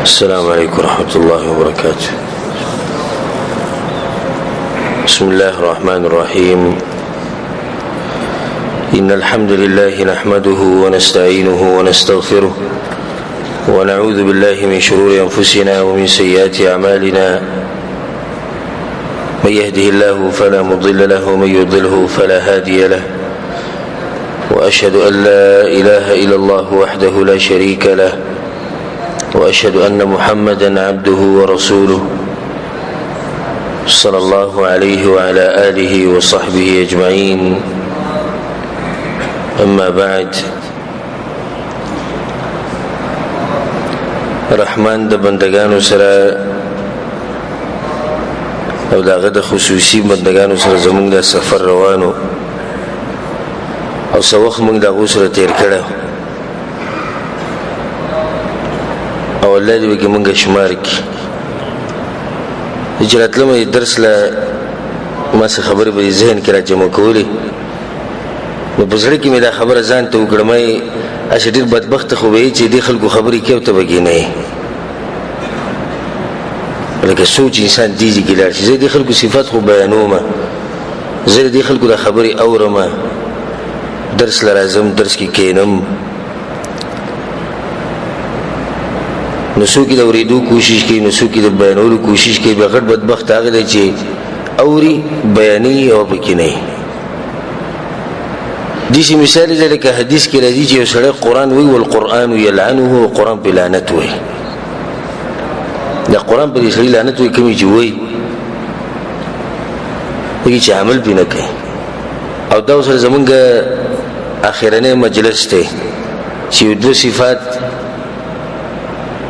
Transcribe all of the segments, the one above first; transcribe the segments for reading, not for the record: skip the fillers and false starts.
السلام عليكم ورحمة الله وبركاته. بسم الله الرحمن الرحيم. إن الحمد لله نحمده ونستعينه ونستغفره ونعوذ بالله من شرور أنفسنا ومن سيئات أعمالنا. من يهده الله فلا مضل له ومن يضلله فلا هادي له. وأشهد أن لا إله إلا الله وحده لا شريك له. وأشهد أن محمدا عبده ورسوله صلى الله عليه وعلى آله وصحبه أجمعين. أما بعد، رحمان د بندگانو سره او داغه د خصوصي بندگانو سره زمونږ د سفر روانو او څه وخت موږ دغه سره تیر کړی او الله دې وکړي موږ شمار کړي. چې راتلمه درس له ما څه خبرې به ذهن کې راجمع کولې، نو په زړه کې مې دا خبره ځان ته وکړه، مې هسې ډېر بدبخته خو به یې چې دې خلکو خبرې کوي او ته به کښېنئ، لکه سوچ انسان دیږي کې لاړ شي. زه دې خلکو صفات خو بیانومه، زه دې خلکو دا خبرې اورمه، درس له راځم، درس کې کښېنم، نو څوک یې د اورېدو کوشش کوي، نو څوک یې د بیانولو کوشش کوي. بیا غټ بدبخت هغه دی چې اوري، بیانوي او پکې نه وي. داسې مثال دی لکه حدیث کې راځي چې یو سړی قرآن وایي والقرآن یلعنه، قرآن پې لعنت وایي. دا قرآن په دې سړي لعنت وایي کومې چې وایي هغې چې عمل پې نه کوي. او دا اوس زمونږ اخرنی مجلس دی چې یو دوه صفات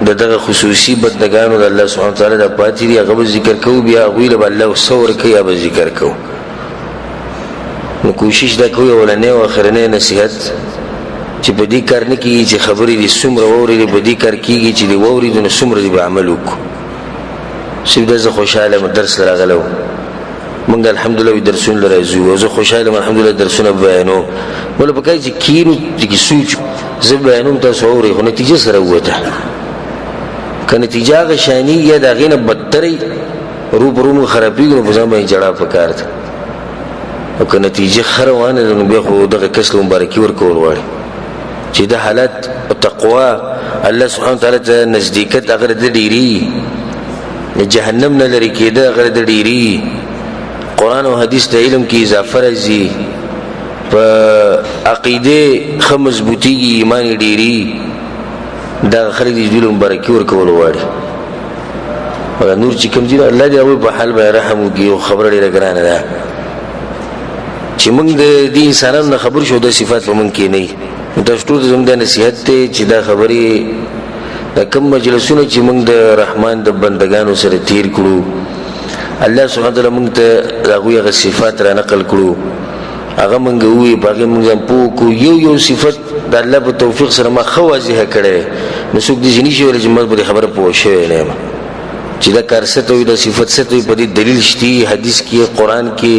د دغه خصوصي بندګانو د الله سبحانه وتعالی د پاتې دي، هغه به ذکر کوو، بیا هغوی له به الله څه ورکوي یا به ذکر کوو. نو کوشش دا کوو اولنی او اخرنی نصیحت چې په دې کار نه کېږي چې خبرې دې څومره واورېدې، په دې کار کېږي چې دې واورېدو نو څومره دې به عمل وکړو. صرف دا زه خوشحاله یم درس له راغلی وم، موږ الحمدلله درسونه له راځو او زه خوشحاله یم الحمدلله درسونه بیانوم. بله پکار چې کینو چې سوچ زه بیانوم تاسو اورئ، خو نتیجه سره ووته. که نتیجه هغه شاني یا د هغې نه بدترئ روبرو مو خرابېږي، نو په ځان باندې جړا پکار ده. او که نتیجه ښه روانه ده نو بیا خو دغه کس له مبارکي ورکول غواړي چې دا حالت تقوا الله سبحانه وتعالی ته نزدېکت هغه د ډېري، د جهنم نه لرې کېده هغه د ډېري، قرآن او حدیث د علم کې اضافه راځي، په عقیدې ښه مضبوطېږي، ایمان یې ډېري. دا خلک دې دوی مبارکي ورکول غواړي. نور چې کوم دي الله دې هغوی په حال باندې رحم وکړي. یو خبره ډېره ګرانه ده چې موږ د دې انسانانو نه خبر شو، دا صفات په موږ کې نه وي. تاسو ټول ته زموږ دا نصیحت دی چې دا خبرې دا کوم مجلسونه چې موږ د رحمان د بندګانو سره تیر کړو، الله سبحانه وتعالی موږ ته د هغوی هغه صفات را نقل کړو، هغه موږ ووایي، په هغې موږ ځان پوه کړو. یو یو صفت د الله په توفیق سره ما ښه واضحه کړی، نو څوک داسې نه شي ویلی چې ما په دې خبره پوه شوی نه یم چې دا کار څه ته وایي، دا صفت څه ته وایي. په دې دلیل شته، حدیث کې، قرآن کې،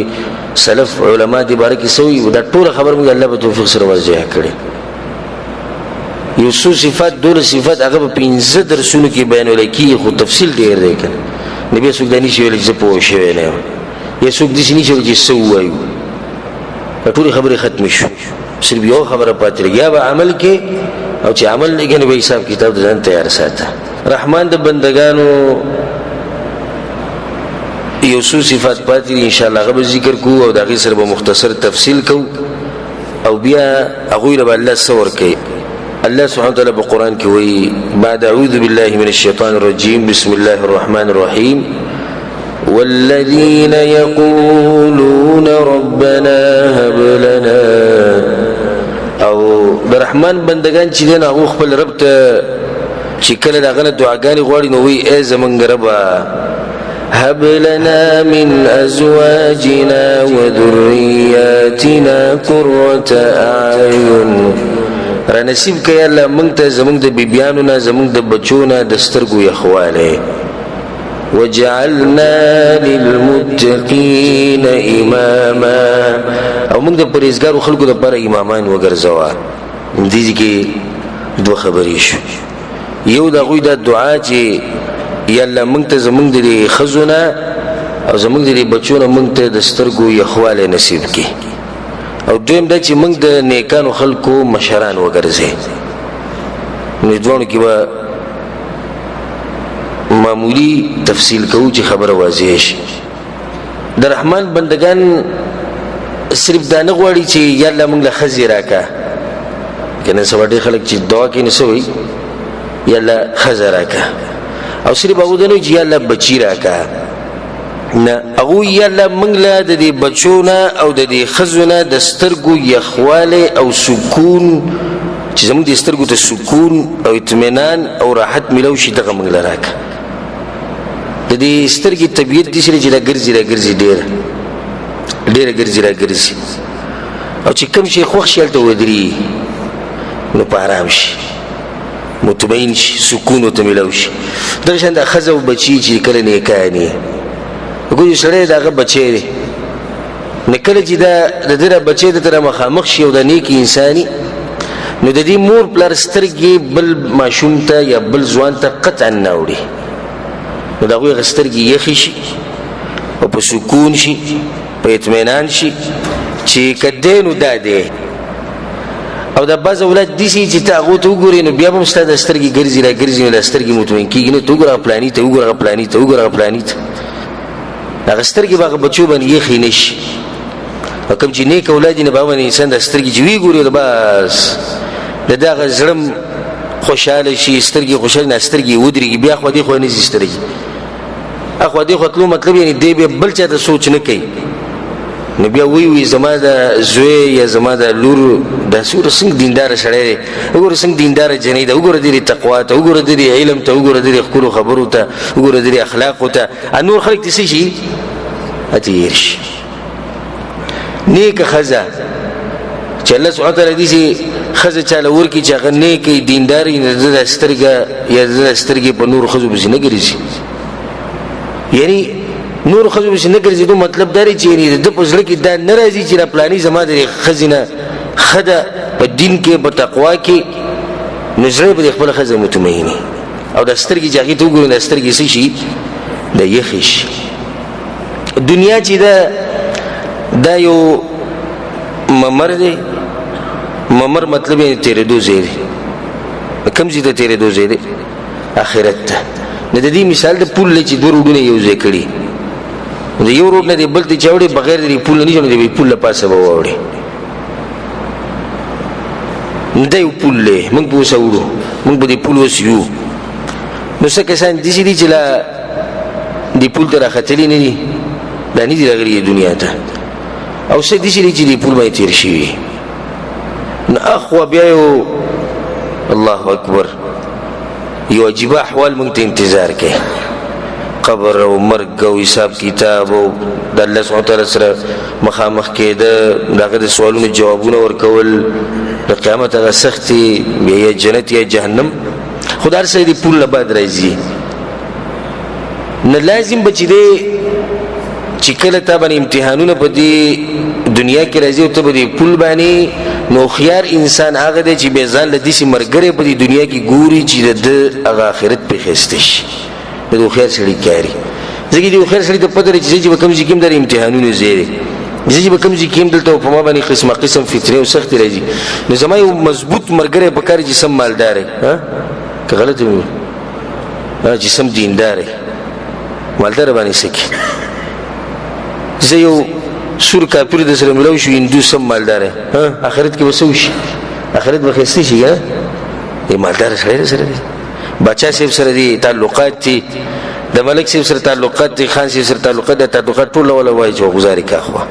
سلف علما دې باره کې څه وایي، دا ټوله خبره موږ الله په توفیق سره واضحه کړې. یو څو صفات، دوله صفات هغه په 15 درسونو کې بیانولی کېږي، خو تفصیل ډېر دی که نه. نو بیا څوک دا نه شي ویلی چې زه پوه شوی نه یم، یا څوک داسې نه شي ویلی چې څه ووایو. دا ټولې خبرې ختمې شو، صرف یو خبره پاتې لګي، یا به عمل کې، او چې عمل نه کوي نو به حساب کتاب د ځان تیار ساته. رحمان د بندګانو یو څو صفات پاتې دي، انشاءالله هغه به ذکر کوو او د هغې سره به مختصر تفصیل کوو، او بیا هغوی له به الله څه ورکوي. الله سبحانه وتعالی په قرآن کې وایي بعد اعوذ بالله من الشیطان الرجیم بسم الله الرحمن الرحیم والذین یقولون ربنا هب لنا. او د رحمان بندگان چې دی نو هغو خپل رب ته چې کله د هغه نه دعاګانې غواړي نو وایي ای زمونږ ربه هب لنا من ازواجنا وذریاتنا قرة اعین. را نصیب کړي الله موږ ته زموږ د بیبیانو نه، زموږ د بچو نه د سترګو یخوالی. وجعلنا للمتقین اماما، او موږ د پرهیزګارو خلکو دپاره امامان وګرځوه. دې کې دوه خبرې شو. یو د غوی د دعا چې یا الله مونږ ته زمونږ د خزونه او زمونږ د بچونو مونږ ته د سترګو یخواله نصیب کړي او دویم دا چې مونږ د نیکانو خلکو مشران وګرځي نو ځوانو کې به معمولی تفصیل کوو چې خبره واضح شي د رحمان بندگان صرف دا نه غواړي چې یا الله مونږ له ښځې راکړه کنه سبا ډېر خلک چې دعا کوي نو څه وایي یا الله ښځه راکړه او صرف هغه دا نه چې یا الله بچي راکړه نه هغوی یا الله مونږ له د دې بچو نه او د دې ښځو نه د سترګو یخوالی او سکون چې زموږ د سترګو ته سکون او اطمینان او راحت میلاو شي دغه مونږ له راکړه د دې سترګې طبیعت داسې دی چې راګرځي ډېره ګرځي او چې کوم شي خوښ شي هلته ودرېږي نو په ارام شي مطمئن شي سکون ورته میلاو شي دغه شان د ښځه او بچي چې کله نیکان یې وګورئ سړی د هغه بچی دی نو کله چې د ده بچی د ته مخامخ شي او د نیک انساني نو د دې مور پلار سترګې بل ماشوم ته یا بل ځوان ته قطعا نه اوړي نو د هغوی هغه سترګې یخې شي او په سکون شي په اطمینان شي چې که دی نو دا دی او دا بعض اولاد داسې چې ته هغو ته وګورې نو بیا به هم ستا د سترګې ګرځي نو دا سترګې مطمئن کېږي نو ته وګوره هغه پلاني ته وګوره هغه پلاني ته هغه سترګې به هغه بچو باندې یخې نه شي او کوم چې نیک اولاد نه به باندې انسان د سترګې چې وی ګوري بس د ده هغه زړه خوشحاله شي سترګې خوشحاله نه سترګې ودرېږي بیا خوا دې خوا نه ځي سترګې اخوا دې خوا تلو مطلب یعنې دی بیا بل چا ته سوچ نه کوي نو بیا وی زما د زوی یا زما د لور داسې وګوره څنګه دینداره سړی دی وګوره څنګه دینداره جنۍ ده وګوره د دې تقوا ته وګوره د دې علم ته وګوره د دې ښکلو خبرو ته وګوره د دې اخلاقو ته نور خلک دې څه شي تېر شي نیکه ښځه چې الله سبحانه وتعالی داسې ښځه چاله ورکړي چې هغه نیکه دینداره وي نو د ده سترګه یا د ده سترګې په نورو ښځو پسې نه ګرځي یعنی نور ښځو پسې نه ګرځېدو مطلب دا دی چې د ده په زړه کې دا نه راځي چې دا پلاني زما د ښځې نه ښه ده په دین کې په تقوا کې نو زړه به د خپله ښځه مطمئني او دا سترګې چې هغې ته وګورو دا سترګې څه شي د یخې شي دنیا چې دا یو ممر دی ممر مطلب یې تېرېدو ځای دی کوم ځای ته تېرېدو ځای دی آخرت ته نو د دې مثال د پول دی چې دوه روډونه یو ځای کړي د یو روډ نه دی بل ته چې اوړي بغیر د دې پول نه نشي نو د پول له پاسه به واوړي نو دا یو پول دی موږ به اوس اوړو موږ به دې پول اوس یو نو څه کسان داسې دي چې لا دې پول ته راختلي نه دي دا نه دي راغلي دنیا ته او څه داسې دي چې دې پول باندې تېر شوي نو اخوا بیا یو الله اکبر یو عجیبه احوال موږ ته انتظار کوي قبر او مرګ او حساب کتاب او د الله سبحانه وتعالی سره مخامخ کېده د هغه د سوالونو جوابونه ورکول د قیامت هغه سختې یا جنت یا جهنم خو د هر څه د پول نه بعد راځي نه لازم به چې دی چې کله تا باندې امتحانونه په دې دنیا کې راځي او ته به دې پول باندې نو خيار انسان هغه دی چې بې ځان له داسې ملګری په دې دنیا کې ګوري چې د ده هغه آخرت پرې ښایسته شي د هوښیار سړي کاري ځکه د هوښیار سړي ته پته لري چې به کوم ځای کې هم د امتحانونو ځای دی چې به کوم ځای کې هم دلته په ما باندې قسمه قسم فتنې او سختې راځي نو زما یو مضبوط ملګری پکار چې سم مالدار که غلط وي چې سم دیندار مالدار باندې سکي زه یو سور کافر د سره ملو شو هندو سم مالدار آخرت کې به څه وشي آخرت به ښایسته شي که مالدار سړی سره دی باچا صاحب سره دي تعلقات دي د ملک صاحب سره تعلقات دي خان صاحب سره تعلقات دي تعلقات ټول ولا وایي چې غزاري کاخوا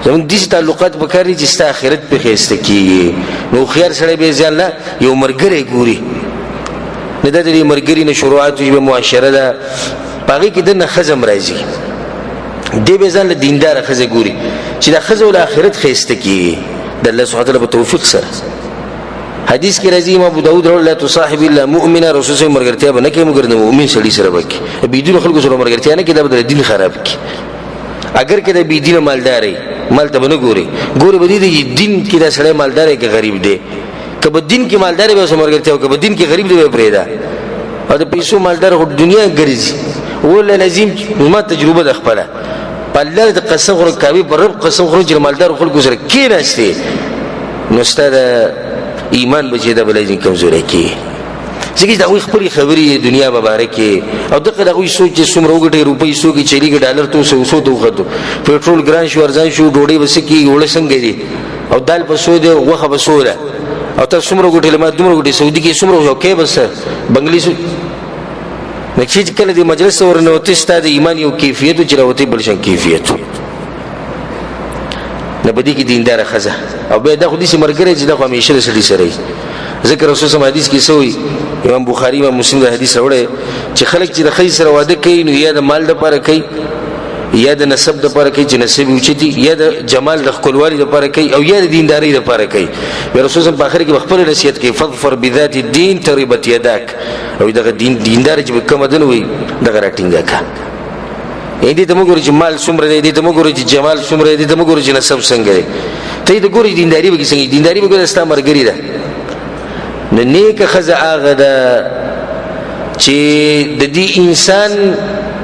زموږ دې تعلقات به کاری چې ستا آخرت په ښایسته کېږي نو خيار سړی به ځان له یو ملګری ګوري نه د دې ملګري نه شروعات به معاشره ده په هغې کې دننه ښځه هم راځي دی به ځان له دینداره ښځه ګوري چې دا ښځه له آخرت ښایسته کېږي د الله سبحانه وتعالی په توفیق سره حدیث کې راځي امام ابو داود رحمه الله تصاحب الا مؤمنا رسول الله مرګرتیا به نه کوي مګر د مؤمن سړي سره وکړي بيدینو خلکو سره مرګرتیا نه کوي دا به دین خراب کوي اگر کې د بيدینه مالداري مال ته نه ګوري به دې دین کې دا سړی مالدار کې غریب دی کبه دین کې مالدار به سمرګرته او کبه دین کې غریب دی به پرېدا او د پیسو مالدار خو دنیا ګرځي ول لازم ما تجربه د خپله په الله د قسم خور کوي پر رب قسم خور چې مالدار خلکو سره کې نشته نو ستاسو ایمان بچي د بلای کمزوري کې ځکه دا وي خپل خبري دنیا مبارکه او دغه غوي سوچ چې څومره وګټي روپۍ سو کې چيلي ډالر تو سو تو غدو پېټرول ګران شو ارزان شو ډوډۍ وس کې وړ څنګه دي او دال په سو دي وخه په سو ده او تاسو څومره وګټي لمه دومره وګټي سعودي کې څومره یو کې بس بنگلي سو نکشي کله دي مجلس ورنه وته ستاسو ایمان یو کیفیت چې راوته بلشن کیفیت نه بدی کې دیندار خزه او به دا خو دې مرګره چې دا خو همیشه سړي سره ذکر رسول الله حدیث کې سوی امام بخاری امام مسلم دا حدیث راوړي چې خلک چې د خیر سره واده کوي نو یا د مال د لپاره کوي یا د نسب د لپاره کوي چې نسب اوچتي یا د جمال د خپلوالي د لپاره کوي او یا د دینداري د لپاره کوي رسول الله په اخر کې خپل نصیحت کوي فظفر بذات الدين تربت يداك او دغه دیندار چې کوم دن وي دغه راټینګه کا دې ته موږ چې مال څومره دې ته موږ چې جمال څومره دې ته موږ چې نسب څنګه ته دې ګوري دینداري به څنګه دینداري به ستاسو مرګري ده نو نیک خزه هغه ده چې د دې انسان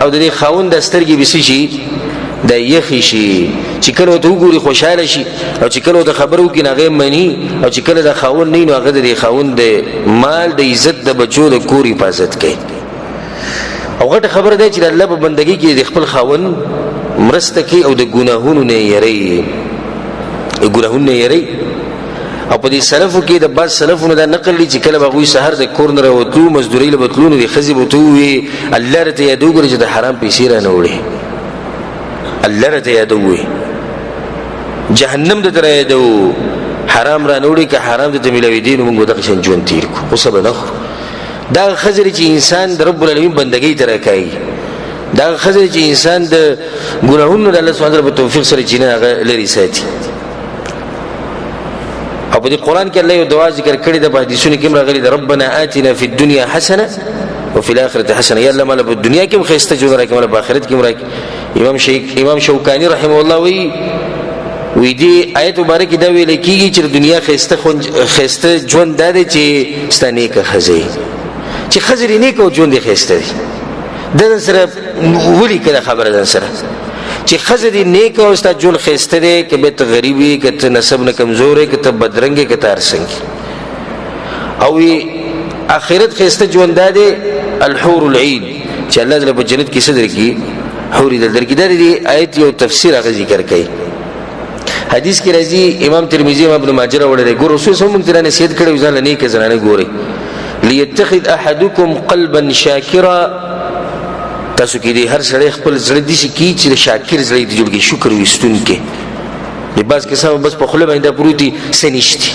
او د دې خاوند د سترګې بسی شي د یخی شي چې کله ته وګوري خوشاله شي او چې کله د خبرو کې ناغه مني او چې کله د خاوند نه نو هغه د خاوند د مال د عزت د بچو د کور حفاظت کوي او غټه خبره ده چې الله په بندګۍ کې د خپل خاوند مرسته کوي او د ګناهونو نه یری ګناهونو نه یری او په دې سلفو کې د بعض سلفونو دا نقل لري چې کله بغوي سحر د کورنر وتلو مزدوري له بتلونو دي خزي بتوي الله رته یادوګر چې د حرام پیسې را نه وړي الله رته یادوي جهنم د تر یادو حرام را نه وړي که حرام د ملوي دین موږ د قشن ژوند تیر کو خو سبا نخ دا خزر چې انسان د رب العالمین بندګۍ تر کوي دا خزر چې انسان د ګناهونو د الله سبحانه وتعالى په توفیق سره جنه لري ساتي او په قرآن کې الله یو دعا ذکر کړی د حدیثونو کې راغلي د ربنا آتنا فی الدنيا حسنه وفي الاخره حسنه یا الله مال په دنیا کې خسته جوړ راکړي مال په آخرت کې راکړي امام شوکانی رحمه الله وی دی آیت مبارک دا ویل کیږي چې دنیا خسته ژوند ده چې ستانه کې خزي چې خزري نه کو ژوند خسته دي د سره ولي کله خبره ده سره چې خزدي نیک او استا جون خسته دي کې به ته غریبي کې ته نسب نه کمزورې کې ته بدرنګي کې ته ارسنګي او اخرت خسته جون دادي الحور العين چې الله تعالی په جنت کې صدر کې حوري دل درکې د آیت یو تفسیر هغه ذکر کړي حدیث کې راځي امام ترمذی امام ابن ماجه وړي ګور رسول صلی الله علیه وسلم نصیحت کړي ځان نیک زنانه ګوري ليتخذ احدكم قلبا شاكرا تاسو کې دې هر سړی خپل زړه دي چې شاکر زړه دي جوړ کې شکر وستون کې لباس کې سم بس په خله باندې پروتي سنشتي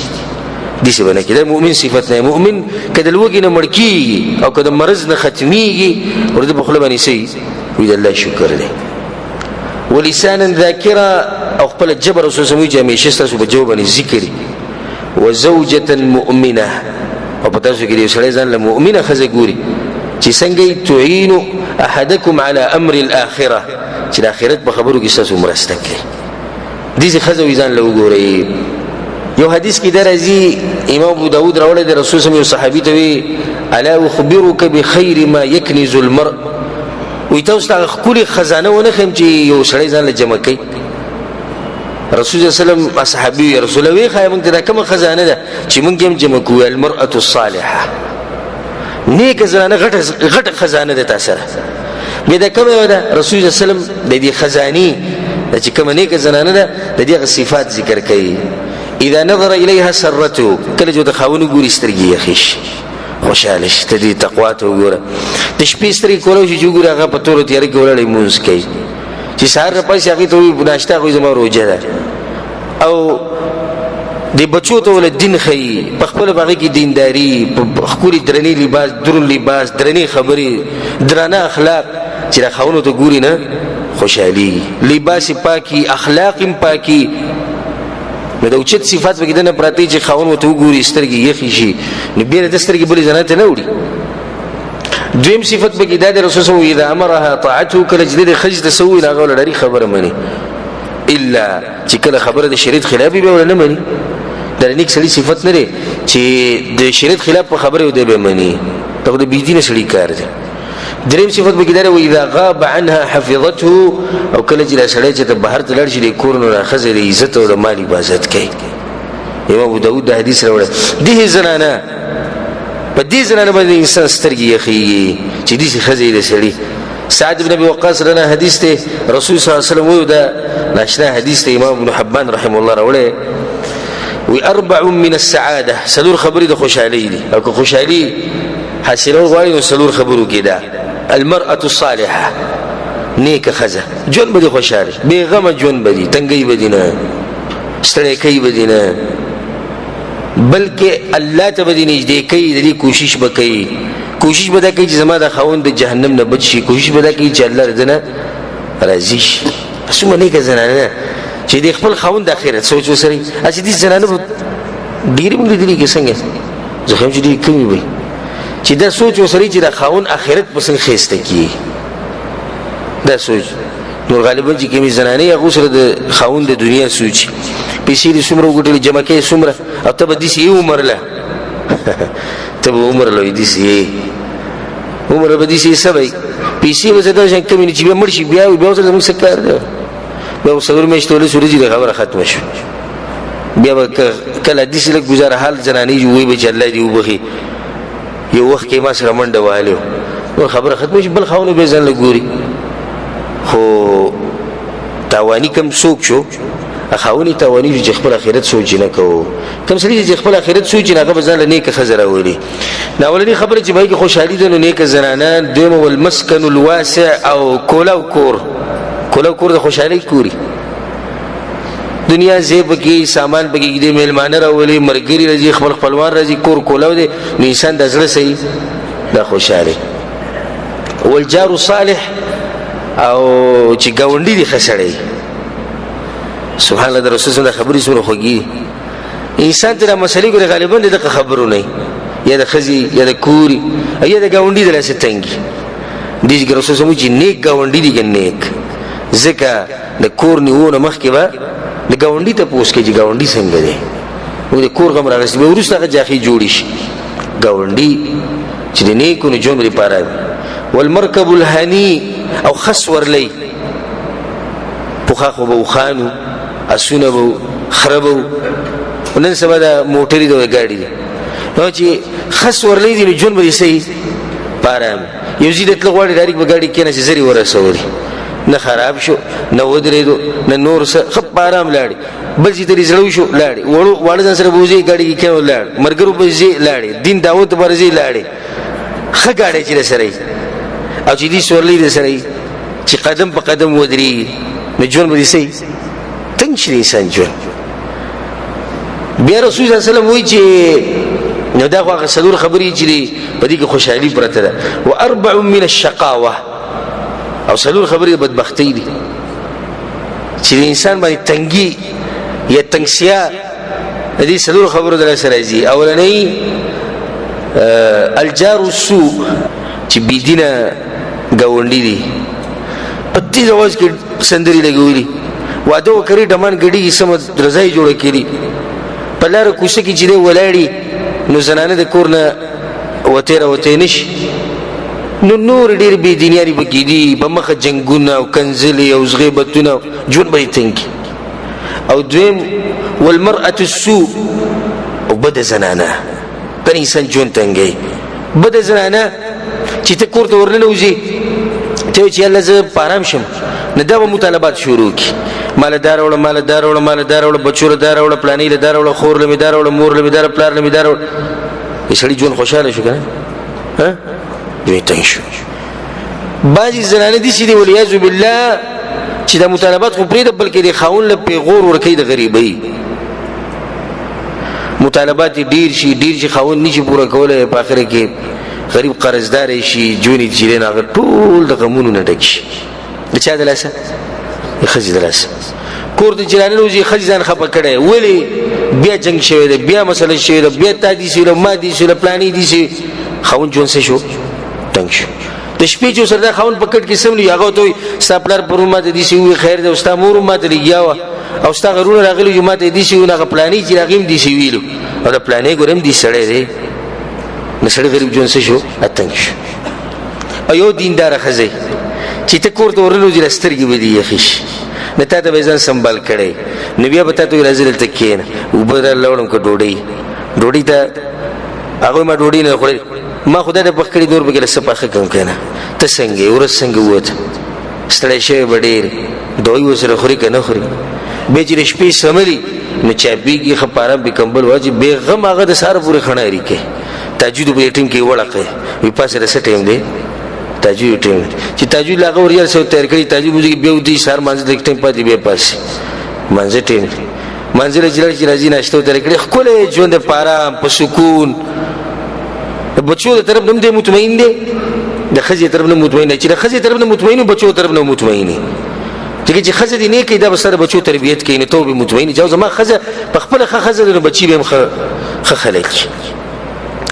دي څه باندې کې د مؤمن صفت نه مؤمن کله لوګي نه مړکی او کله مرز نه ختميږي ورته په خله باندې سي وي الله شکر دې ولسانا ذاکرا او خپل جبر رسول سموي چې همیشه تاسو په جواب باندې ذکر وزوجه مؤمنه او په تاسو کې دې سړی ځان له مؤمنه خزه ګوري چې څنګه تعين احدكم على امر الاخره چې د اخرت په خبرو کې تاسو مرسته کوي دې خزه ویزان له وګورئ یو حدیث کې درځي امام ابو داود راوړی د رسول صلی الله علیه وسلم صحابي ته وی الا اخبرك بخير ما يكنز المرء وی تاسو ته خپل خزانه ونه خم چې یو سړی ځان له جمع کوي رسول الله صلی الله علیه وسلم صحابي رسول الله خای موږ ته کوم خزانه ده چې موږ هم جمع کوو المرأه الصالحه نیک زنانه غټ خزانه ده تاسو به دا کومه ده رسول الله صلی الله علیه وسلم د دې خزاني چې کوم نیک زنانه ده د دې صفات ذکر کوي اذا نظر اليها سرته کله جو د خاونو ګوري سترګي یخش خوشاله شته دي تقوا ته وګوره د شپې سترګي کولو چې وګوره هغه په تور تیار کې ولړې مونږ کوي چې سهار په هغه ته ناشته کوي زما روزه ده او دی بچو ته ول دین خي په خپل باغ کې دینداری خوري درنی لباس درن لباس درنی خبري درنه اخلاق چې راخونو ته ګوري نه خوشحالي لباس پاکي اخلاق پاکي نو د اوچت صفات به کېدنه پراتی چې خاون ته وګوري سترګې یخي شي نو بیر د سترګې بلې زنات نه وړي دویم صفت به کېدا د رسول صلی الله علیه وسلم اذا امرها طاعته کله جدي خج تسوي لا غول لري خبره مني الا چې کله خبره د شریعت خلاف به ولا نه مني د نیک سړي صفت نه لري چې د شریعت خلاف په خبره ودی به مني ته د بيدینه سړي کار دی دریم صفت به کېداره و اذا غاب عنها حفظته او کله چې سړی چې ته بهر ته لړ شي کورونو راخزه د عزت او د مال حفاظت کوي امام ابو داود د حدیث راوړل دي زنانه په دې زنانه باندې انسان سترګې یخي چې دې خزه د سړي سعد بن ابي وقاص لنا حدیث ته رسول صلی الله علیه وسلم وی دا ناشنا حدیث ته امام ابن حبان رحم الله راوړل وی اربع من السعاده سلور خبري د خوشالۍ دي او که خوشالي حاصلول غواړي نو سلور خبرو کې ده المرأة الصالحة نیک خزه جون بدی خوشاله بے غم جون بدی تنگي بدی نه ستړی کوي بدی نه بلکې الله ته بدی نږدې کوي د دې کوشش وکړي کوشش به دا کوي چې زما د خاوند د جهنم نه بچ شي کوشش به دا کوي چې الله رضنه راضي شي اسمه نیک زنانه چې د خپل خاوند د اخرت سوچ وسري اسی دي زنانه ډیره موږ دې کې څنګه زه هم چې دې کوي وي چې دا سوچ وسري چې د خاوند اخرت پسند خېسته کی دا سوچ نور غالبا چې کومي زنانه یا غسر د خاوند د دنیا سوچ پیسې دې څومره وګټلې جمع کې څومره او ته به دې یو عمر له ته عمر له دې عمر به دې سبي پیسې به زده ځان کومي چې به مرشي بیا وسره موږ سکار ده بیا وسره مې شتول سوري دې خبره ختمه شو بیا کله دې سره گزار حال زنانه وي به چې الله دې وبخي یو وخت کې ما سره منډه وهاله نو خبره ختمه شي بل خاونه به ځان لګوري خو تاوانی کم سوق شو اخاوني تاوانی چې خپل اخرت سوچ نه کو کم سړي چې خپل اخرت سوچ نه غو ځان نیک خزر اوري دا ولني خبره چې بای خوشحالي ده نو نیک زنانه دوم والمسكن الواسع او کولاو کور د خوشحالي کوری دنیا زیب کی سامان بګی دې ملمانه راولي مرګري راځي خپل خپلوان راځي کور کولاو دي نو انسان د زړه صحیح دا خوشاله والجار صالح او چې گاونډي دي خسړې سبحان الله د رسول الله خبرې سره خوږي انسان ته مسلې ګره غالبا د خبرو نه یا د خزي یا د کوري یا د گاونډي د لاسه تنګي دې رسول الله چې نیک گاونډي دي نیک ځکه د کور نیونه مخکې به د گاونډي ته پوښتنه کوي چې گاونډي څنګه دی نو د کور غمر راځي به ورسره ځاخي جوړی شي گاونډي چې د نیکو نه جون لري والمركب الهني او خسور لي پوخا خو به خانو اسونه به خربو نن سبا د موټری د گاډي نو چې خسور لي دي جون به سي پارام یو زیات لغړی ډایرک به گاډي کې نه زری ورسوري نه خراب شو نه ودرېدو نه نور څه خپ آرام لاړي بل چې ترې زړو شو لاړي وړو ځان سره بوزي گاډي کې لاړ مرګرو به زی لاړي دین دعوت برزي لاړي خه گاډي چې سره او چې دې سورلې سره چې قدم په قدم ودري نه جون به سي تنګ شي انسان جون بیا رسول الله صلی الله علیه وسلم وایي چې نو دا خو سلور خبرې چې په دې کې خوشحالي پرته ده واربع من الشقاوه او سلور خبرې بدبختی دي چې انسان باندې تنګي یا تنگسیا دې سلور خبرو د سره راځي اولنۍ الجار السوء چې بيدینه گاونډي دي پتی زواج کې سندري لګولي واده وکړي ډمان غړي سم رضای جوړ کړي په لار کوڅه کې چې ولاړی نو زنانه د کور نه وته نشي نو نور ډیر بي دینياري بګي دي په مخه جنگونه او کنزلي او غیبتونه جون به تنګي او دویم والمرأة السوء او بد زنانه پر انسان جون تنګي بد زنانه چې ته کور ته ورننوځي ته چې الله ز پارام شم نه دا مطالبات شروع کی مالدار وړ بچور دار وړ پلاني له دار وړ خور له دار وړ مور له دار پلار له دار وړ یسړي جون خوشاله شو کنه ها دوی تنشو بعضی زنانه دي چې ولیاذ بالله چې د مطالبات خو پرې د بلکې د خاون له پیغور ورکی د غریبۍ مطالبات ډیر شي خاون نشي پوره کوله په اخر کې غریب قرضدار شي جونی جیرن هغه ټول د غمونو نه ډک شي د چا د لاسه خزي د لاسه کور د جیرانو چې خزي ځان خپه کړي ولی بیا جنگ شوی دی بیا مسله شوی دی بیا تادي سره ما دي سره پلاني دي سي خاون جون څه شو تنگ شو د شپې چې سره خاون پکټ کې سم نه یاغه ته سپلر پرمه دي سي وي خیر د استا مور ماته لګیاوه او ستا غرونه راغلی جمعه ته دي شي نه پلاني چې راغیم دي شي ویلو او د پلاني ګورم دي سړی دی نو سړی غریب جون څه شو اتنګ شو او یو دیندار خزی چې ته کور ته ورنو دي لسترګي ودی یخش نه تا ته ځان سنبال کړي نبی به تاسو راځل ته کین او بل لوړم کو ډوډۍ ته هغه ما ډوډۍ نه خوري ما خدای ته پخکړی دور بګل سپاخه کوم کنه ته څنګه ورس څنګه وته ستړی شي وړیر دوی وسره خوري کنه خوري به چې شپې سمري نو چا بیږي خپاره به کمبل واجب به غم هغه د سار پورې خناري کې تاجود په ټیم کې وړقه وی پاسه رسټ ټیم دی تاجود ټیم چې تاجود لاغه وریا سو تیر کړی تاجود موږ به ودی سار مانځ د ټیم پاتې به پاسه مانځ ټیم منځله جلال چې راځي ناشته تیر کړی خپل ژوند په آرام په سکون بچو د طرف نوم دې مطمئن دي د خزي طرف نه مطمئن چې د خزي طرف نه مطمئن بچو طرف نه مطمئن چې خزه دې نه کې دا بسره بچو تربيت کوي نه ته به مطمئن جوز ما خزه په خپل خزه د بچي به خلک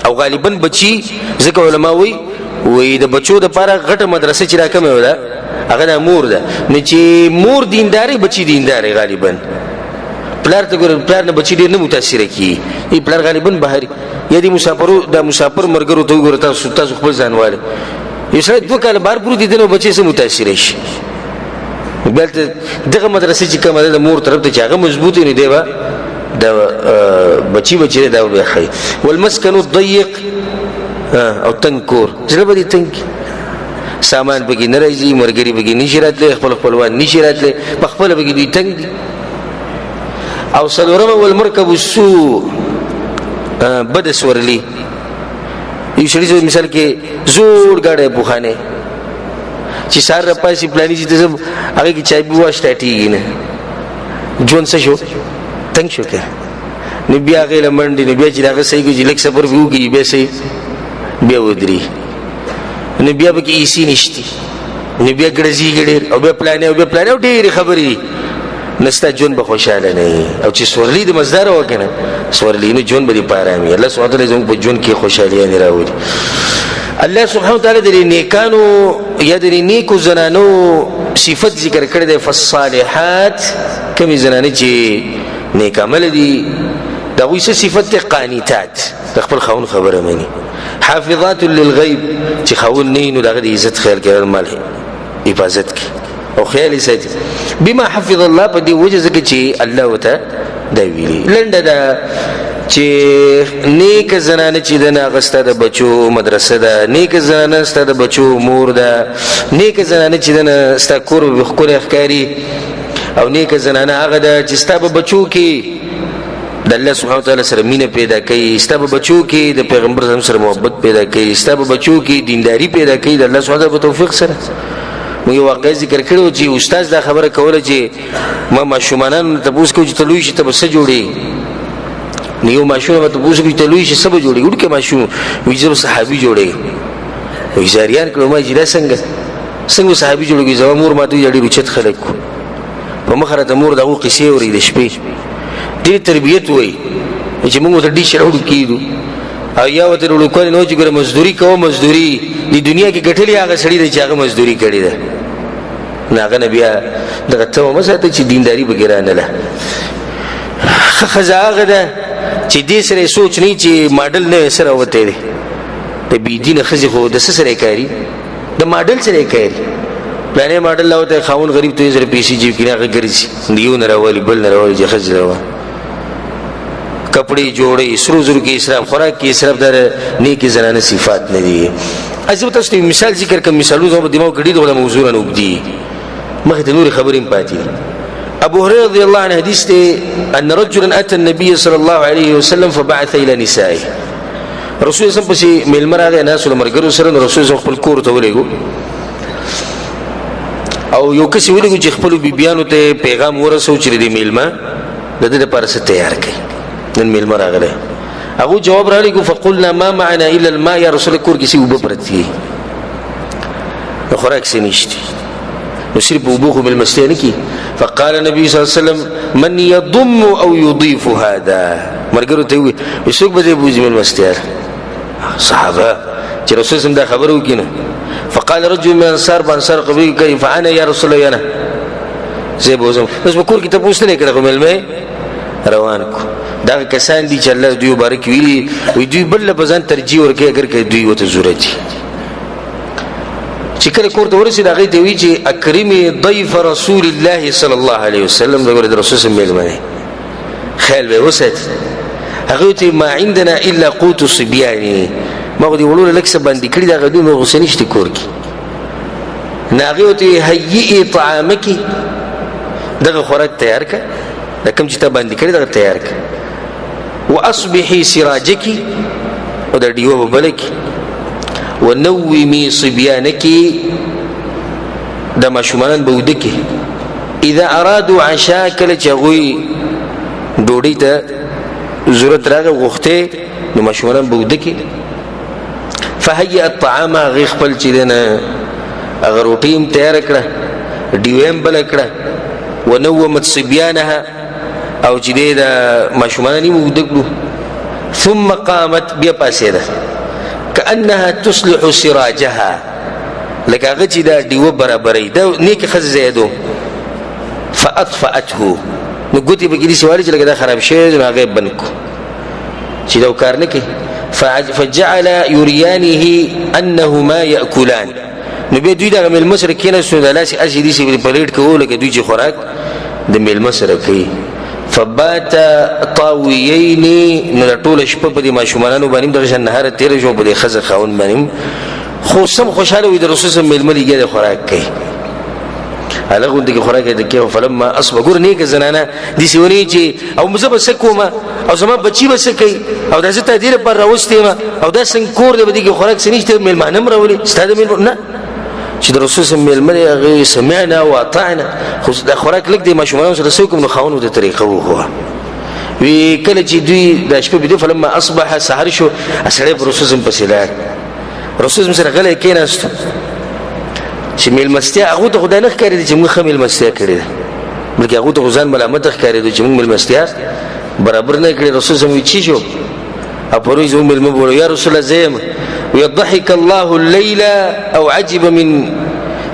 او غالبا بچي ځکه علما وي د بچو د لپاره غټه مدرسه چې راکمه ولا هغه د مور ده نه چې مور دینداري بچي دینداري غالبا پلار ته ګور پلار نه بچی ډیر نه متاثر کی ای پلار غالبا بهر یا دی مسافر مرګرو ته ګور تاسو خپل ځانواله یو سره دوه کال بار پرو دي نو بچی سره متاثر شي بلته دغه مدرسې چې کومه د مور طرف ته چاغه مضبوطی نه دیوا د بچی دا به خی والمسكن الضيق او تنکور زړه به تنک سامان بګی ناراضي مرګري بګی نشرات له خپلوان نشرات له خپل بګی دوی تنگ او سلورم والمركب السوء بد سورلی یو شری مثال کې زور غاړه بوخانه چې سار رپاسي پلاني چې هغه کې چای بوا سټاټي نه جون څه شو تنگ شو کې نبي هغه لمنډي نبي چې هغه صحیح کې لیک سفر ویو کې به صحیح بیا ودري نبي به کې ایسی نشتی نبي ګړزي ګړې او به پلان او ډېری خبرې نستا جون به خوشاله نه او چې سورلی د مزدار وکنه سورلی نو جون به دی پارامي الله سبحانه وتعالى زموږ په جون کې خوشالي نه راوړي الله سبحانه وتعالى د نیکانو یا د نیکو زنانو صفت ذکر کړی د فالصالحات کمی زنانه چې نیک عمل دي دا وایي صفت قانتات خپل خاون خبره مني حافظات للغیب چې خاون نه نو دغه عزت خیال کوي مال حفاظت کوي او خیال ساتي بما حفظ الله په دې وجه ځکه چې الله وته دا ویلي لنډه دا چې نیک زنانه چې دنا غسته د بچو مدرسه ده نیک زنانه ست د بچو مور ده نیک زنانه چې دنا ست کور بخکور اخکاری او نیک زنانه هغه ده چې ست په بچو کې د الله سبحانه وتعالى سره مینه پیدا کوي ست په بچو کې د پیغمبر سره محبت پیدا کوي ست په بچو کې دینداری پیدا کوي د الله سبحانه وتعالى په توفیق سره مې واقع ذکر کړو چې استاد دا خبره کوله چې ما شومانان ته پوښتنه کوي چې تلوي شي ته بس جوړي نیو ماشومه ته پوښتنه کوي تلوي شي سبا جوړي ګډ کې ماشوم ویجو صحابي جوړي ویزاریان کړه ما جلا څنګه صحابي جوړي زما مور ماته یړي رچت خلک په مخره ته مور دغه قصې اوري د شپې دې تربيت وای چې موږ ته دې شروع کیدو او یا وته ورو کول نو چې ګره مزدوري کوو مزدوري د دنیا کې ګټلې هغه سړی دی چې هغه مزدوري کړی ده ناغه نبی دغه ته مساته چې دینداری بګیرا نه له خزاغه ده چې دې سره سوچ نه چې ماډل نه سره وته دی د بی دین خزي خو د سره کوي د ماډل سره کوي پلانې ماډل لاوته خاون غریب ته زره پیسې جیب کې هغه ګرځي دیو نه راولي بل نه راولي چې خزي راو کپڑے جوړي سرو زرو کې اسراف خوراک کې اسراف در نیکی زنانه صفات نه دي ازو تاسو مثال ذکر کوم مثالونه زما دماغ کړي دغه موضوع نه وګدي مخه ته نور خبرې پاتې ابو هريره رضی الله عنه حدیث ته ان رجلا اتى النبي صلى الله عليه وسلم فبعث الى نسائه رسول الله صلی الله ملمره ناس مرګرو سره رسول الله خپل کور ته ولېګو او یو کس ویلګو چې خپل بیبيانو ته پیغام ورسو چې دې ملما د دې لپاره ست تیار کړي نن ملما راغله هغه جواب را لګو فقلنا ما معنا الا الماء يا رسول الله کور کې سی وبپرتي نو خوراک سي نشته نو صرف وبوخ بالمسلين کی فقال النبي صلى الله عليه وسلم من يضم او يضيف هذا مرګرو ته وي وسوک به بوزي بالمستيار صحابه چې رسول الله دا خبرو کینه فقال رجل من انصار بانصار قبيل كيف انا يا رسول الله انا زه به وزم بس په کور کې تاسو نه کړه ملمه روان کو دا کسان دي چې الله دوی مبارک ویلي وي دوی بل بزن ترجیح ورکړي اگر کې دوی وته ضرورت چې کله کور ته ورسي دا غي ته وی چې اکرمي ضيف رسول الله صلی الله علیه وسلم دا ګور رسول صلی الله علیه وسلم خیال به وسات هغه ته ما عندنا الا قوت الصبيان ما غدي ولول لك سبان دي کړي دا غدو نو غسنيشت کور کې ناغه ته هيئ طعامك دغه خوراک تیار ک دا کوم چې ته باندې کړي دا تیار ک واصبحي سراجك او دا دیو بلک ونومي صبيانك دا ماشومان بودک اذا ارادوا عشاء لچغوي ډوډۍ ته ضرورت راغی غوخته نو ماشومان بودک فهيئ الطعام غي خپل چې دنه اگر روټیم تیار کړه دیویم بل کړه ونومت صبيانها او چې دا ماشومان نیمه ودکلو ثم قامت بیا پاسیده كأنها تصلح سراجها لك غچ دا دیو برابرې دا نیک خز زیدو فاطفأته نو ګوتی به کې سوالي چې لکه دا خراب شي نو هغه بنکو چې دا کار نه کوي فجعل يريانه انهما ياكلان نو به دوی دا مل مصر کینه سو دلاسي اجدي سي پلیټ کوو لکه دوی چې خوراک د مل مصر کوي فبات طاويين نو ټول شپه په دې ماشومانو باندې د نهار تیر جو په دې خزه خاون باندې خو سم خوشاله وي د رسول صلی الله علیه وسلم ملګری خوراک کوي هغه دغه خوراک د کې فلما اصبح ګور نیک زنانه دي سونی چې او مزه بس کومه او زما بچي بس کوي او داسې تدیر پر راوستې او دا څنګه کور د دې خوراک سنيشته ملمانم راولي ستاده مل نه چې د رسول صلی الله علیه وسلم هغه سمعنا واطعنا خو د خوراک لګ د ماشومان سره سوکم نو خاونو د طریقه وو وی کله چې دوی د شپې بده فلما اصبح سحر شو اسره رسول صلی الله علیه وسلم رسول سره غلې کېناست چې مل مستیا هغه ته خدای نه ښکاري چې موږ مل مستیا کړی بلکې هغه ته ځان ملامت ښکاري چې موږ مل مستیا برابر نه کړی رسول صلی الله علیه وسلم شو اپروي زوم مل مبور یا رسول الله زم ويضحك الله الليل او عجب من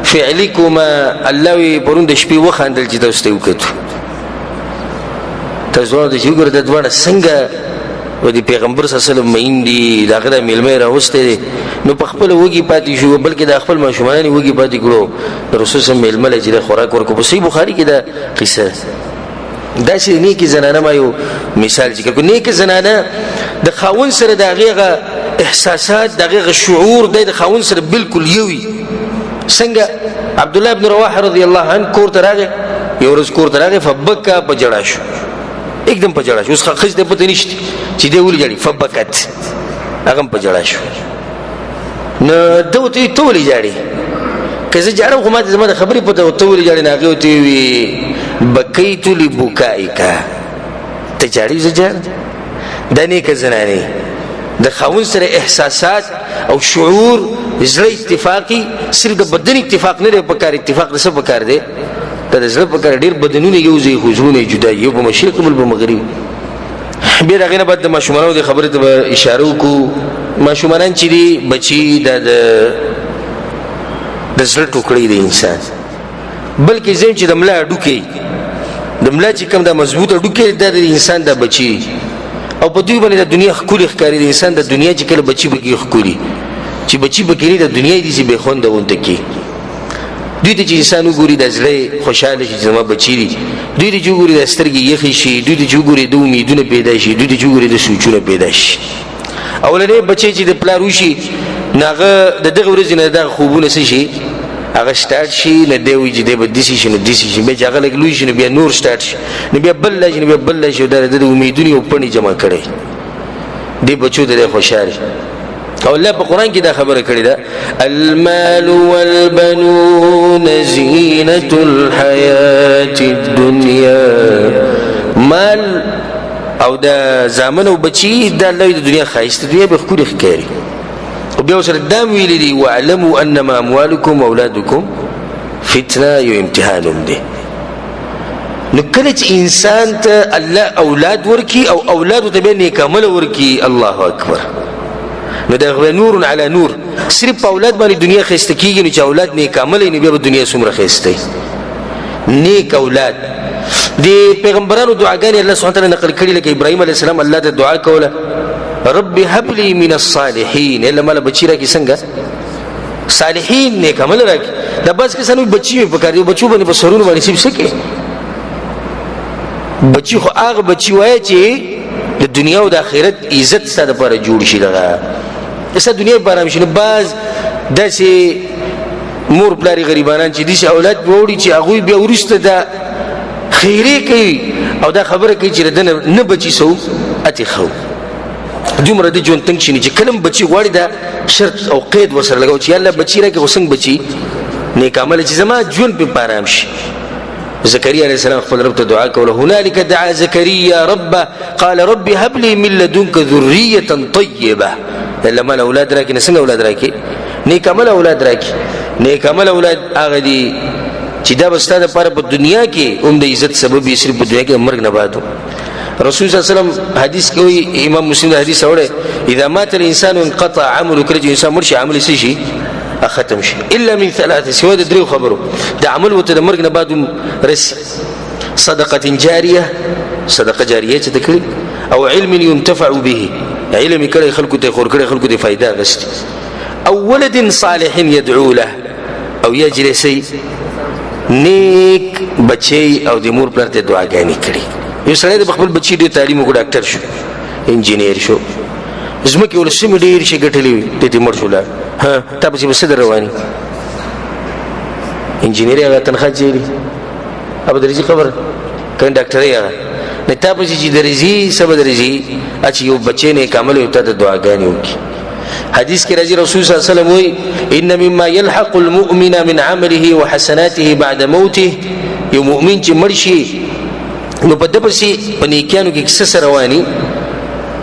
فعلكما الله پروند شپې وخاندل چې تاسو ته وکړو تاسو د شګر د دوه څنګه و دي پیغمبر صلی الله علیه وسلم مېندي داغه د ملمه راوسته نو په خپل وږي پاتې شو بلکې د خپل ماشومان وږي پاتې کړو رسول صلی الله علیه وسلم ملمه چې خوراک ورکو په صحیح بخاری کې دا قصه دا چې نیکی زنانه ما یو مثال ذکر کو نیکی زنانه د خاون سره دغه احساسات دغه شعور د خاون سره بالکل یوي څنګه عبد الله ابن رواحه رضی الله عنه کور تراغه یو ورځ کور تراغه فبکا پجړا شو एकदम پجړا شو اوس خځ ته پته نشته چې دی ولې جړي فبکت هغه پجړا شو نو دوی ته ولې جړي کزه جړم خو ما ته زما خبرې پته ته ولې جړي نه هغه ته وی بکیت لبکائکا ته جړي زجر دني کزنانه د خاون سره احساسات او شعور زړه اتفاقی صرف د بدن اتفاق نه په کار اتفاق نه څه کار دی د زړه په کار ډیر بدنونه یو ځای خوځونه جدا یو په مشرق بل په مغرب بیا دغه نه بعد د ماشومانو د خبره ته اشاره وکړو ماشومان چې دی بچي د زړه ټوکړې دی انسان بلکې زم چې د ملا ډوکې د ملا چې کوم د مضبوطه ډوکې د انسان د بچي او په دوی باندې د دنیا خولي ښکاری د انسان د دنیا چې کله بچي بګي خولي چې بچي بګي د دنیا دي چې به خوند وونته کی دوی ته چې انسان وګوري د زړه خوشاله شي چې ما بچي دي دوی ته وګوري د سترګې یخي شي دوی ته وګوري د امیدونه پیدا شي دوی ته وګوري د سوچونه پیدا شي اولنې بچي چې د پلاروشي ناغه د دغه ورځې نه د خوبونه شي هغه سٹارټ شي نه دی وي چې د بدیسي شي نه دیسي شي به هغه لګ لوي شي بیا نور سٹارټ شي نه بیا بل لږ نه بیا بل لږ د امیدونو په پني جمع کړي دی بچو د خوشاله او الله په قران کې دا خبره کړې ده المال والبنون زینة الحیات الدنیا مال او دا زامن او بچی د الله د دنیا خایسته دنیا به خوري ښکاری او بیا سره دام ویل دي واعلموا انما اموالكم واولادكم فتنه یو امتحان دی نو کله چې انسان ته الله اولاد ورکی او اولاد ته به نیکمل ورکی الله اکبر نو دا نور علی نور صرف اولاد باندې دنیا خسته کیږي نو چې اولاد نیکمل نه به دنیا سمره خسته نیک اولاد دی پیغمبرانو دعاګانې الله سبحانه وتعالى نقل کړي لکه ابراهيم عليه السلام الله ته دعا کوله رب هب لي من الصالحين الا مال بچی را کی څنګه صالحین نیک عمل راکی دا بس کسانو بچی په کار دی بچو باندې په سرونو باندې سیب سکے بچی خو هغه بچی وای چې د دنیا او د آخرت عزت ستاسو لپاره جوړ شي لغه اسه دنیا بارام شنو باز داسې مور بلاری غریبانان چې دي اولاد ووري چې هغه بیا ورسته دا خیره کوي او دا خبره کوي چې نه بچی سو اتی خو دومره د جون تنګ شي چې کلم بچی غواړي دا شرط او قید وسره لګاو چې الله بچی راکې وسنګ بچی نیک عمل چې زما جون په پارام شي زكريا عليه السلام خپل رب ته دعا کوله هنالك دعا زكريا ربه قال رب هب لي من لدنك ذريه طيبه لما الاولاد راکې نسنګ اولاد راکې نیک عمل اولاد راکې نیک عمل اولاد هغه دي چې دا بستا د پر په دنیا کې د عزت سبب یې صرف په دنیا کې مرګ نه بعد رسول صلی الله علیه وسلم حدیث کوي امام مسلم دا حدیث اوره اذا مات الانسان انقطع عمله کله انسان مرشي عمل شي ختم شي الا من ثلاثه سواد دري خبره دا عمل وته د مرګ نه بعد رس صدقه جاريه صدقه جاريه چې تکړي او علم ينتفع به علم کړي خلکو ته خور کړي خلکو ته فائدہ غست او ولد صالح يدعو له او يجلسي نیک بچي او د مور پر ته دعاګانې کړي یو سړی د خپل بچی ډیر تعلیم وکړ ډاکټر شو انجینیر شو زمکه ولسم ډیر شي ګټلې ته مړ شو لا ها تاسو به څه رواني انجینیر هغه تنخواه چیرې ابو درجی خبر کین ډاکټر یې نه تاسو چې درجی سبا درجی اچ یو بچی نه کامل یو ته دعاګانې وکړي حدیث کې راځي رسول صلی الله علیه وسلم وی ان مما يلحق المؤمن من عمله وحسناته بعد موته یو مؤمن چې مرشي نو په دپسې په نیکیانو کې څه رواني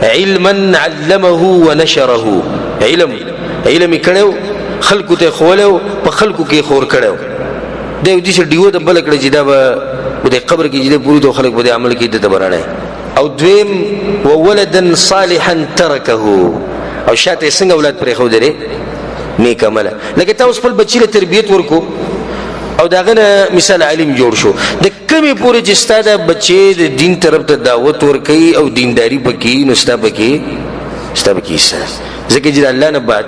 علما علمه ونشره علم کړو خلکو ته خولو په خلکو کې خور کړو دا دې چې دیو د بل کړه چې دا به د قبر کې چې پوری د خلک په عمل کې د برانه او دویم وولدا صالحا تركه او شاته څنګه اولاد پرې خو درې نیک عمل لکه تاسو خپل بچی له تربیت ورکو او داغه مثال علم جوړ شو د کمی پورې چې ستاده بچي د دین طرف ته دعوت ورکي او دینداری پکې نو ستا پکې ځکه چې الله نه بعد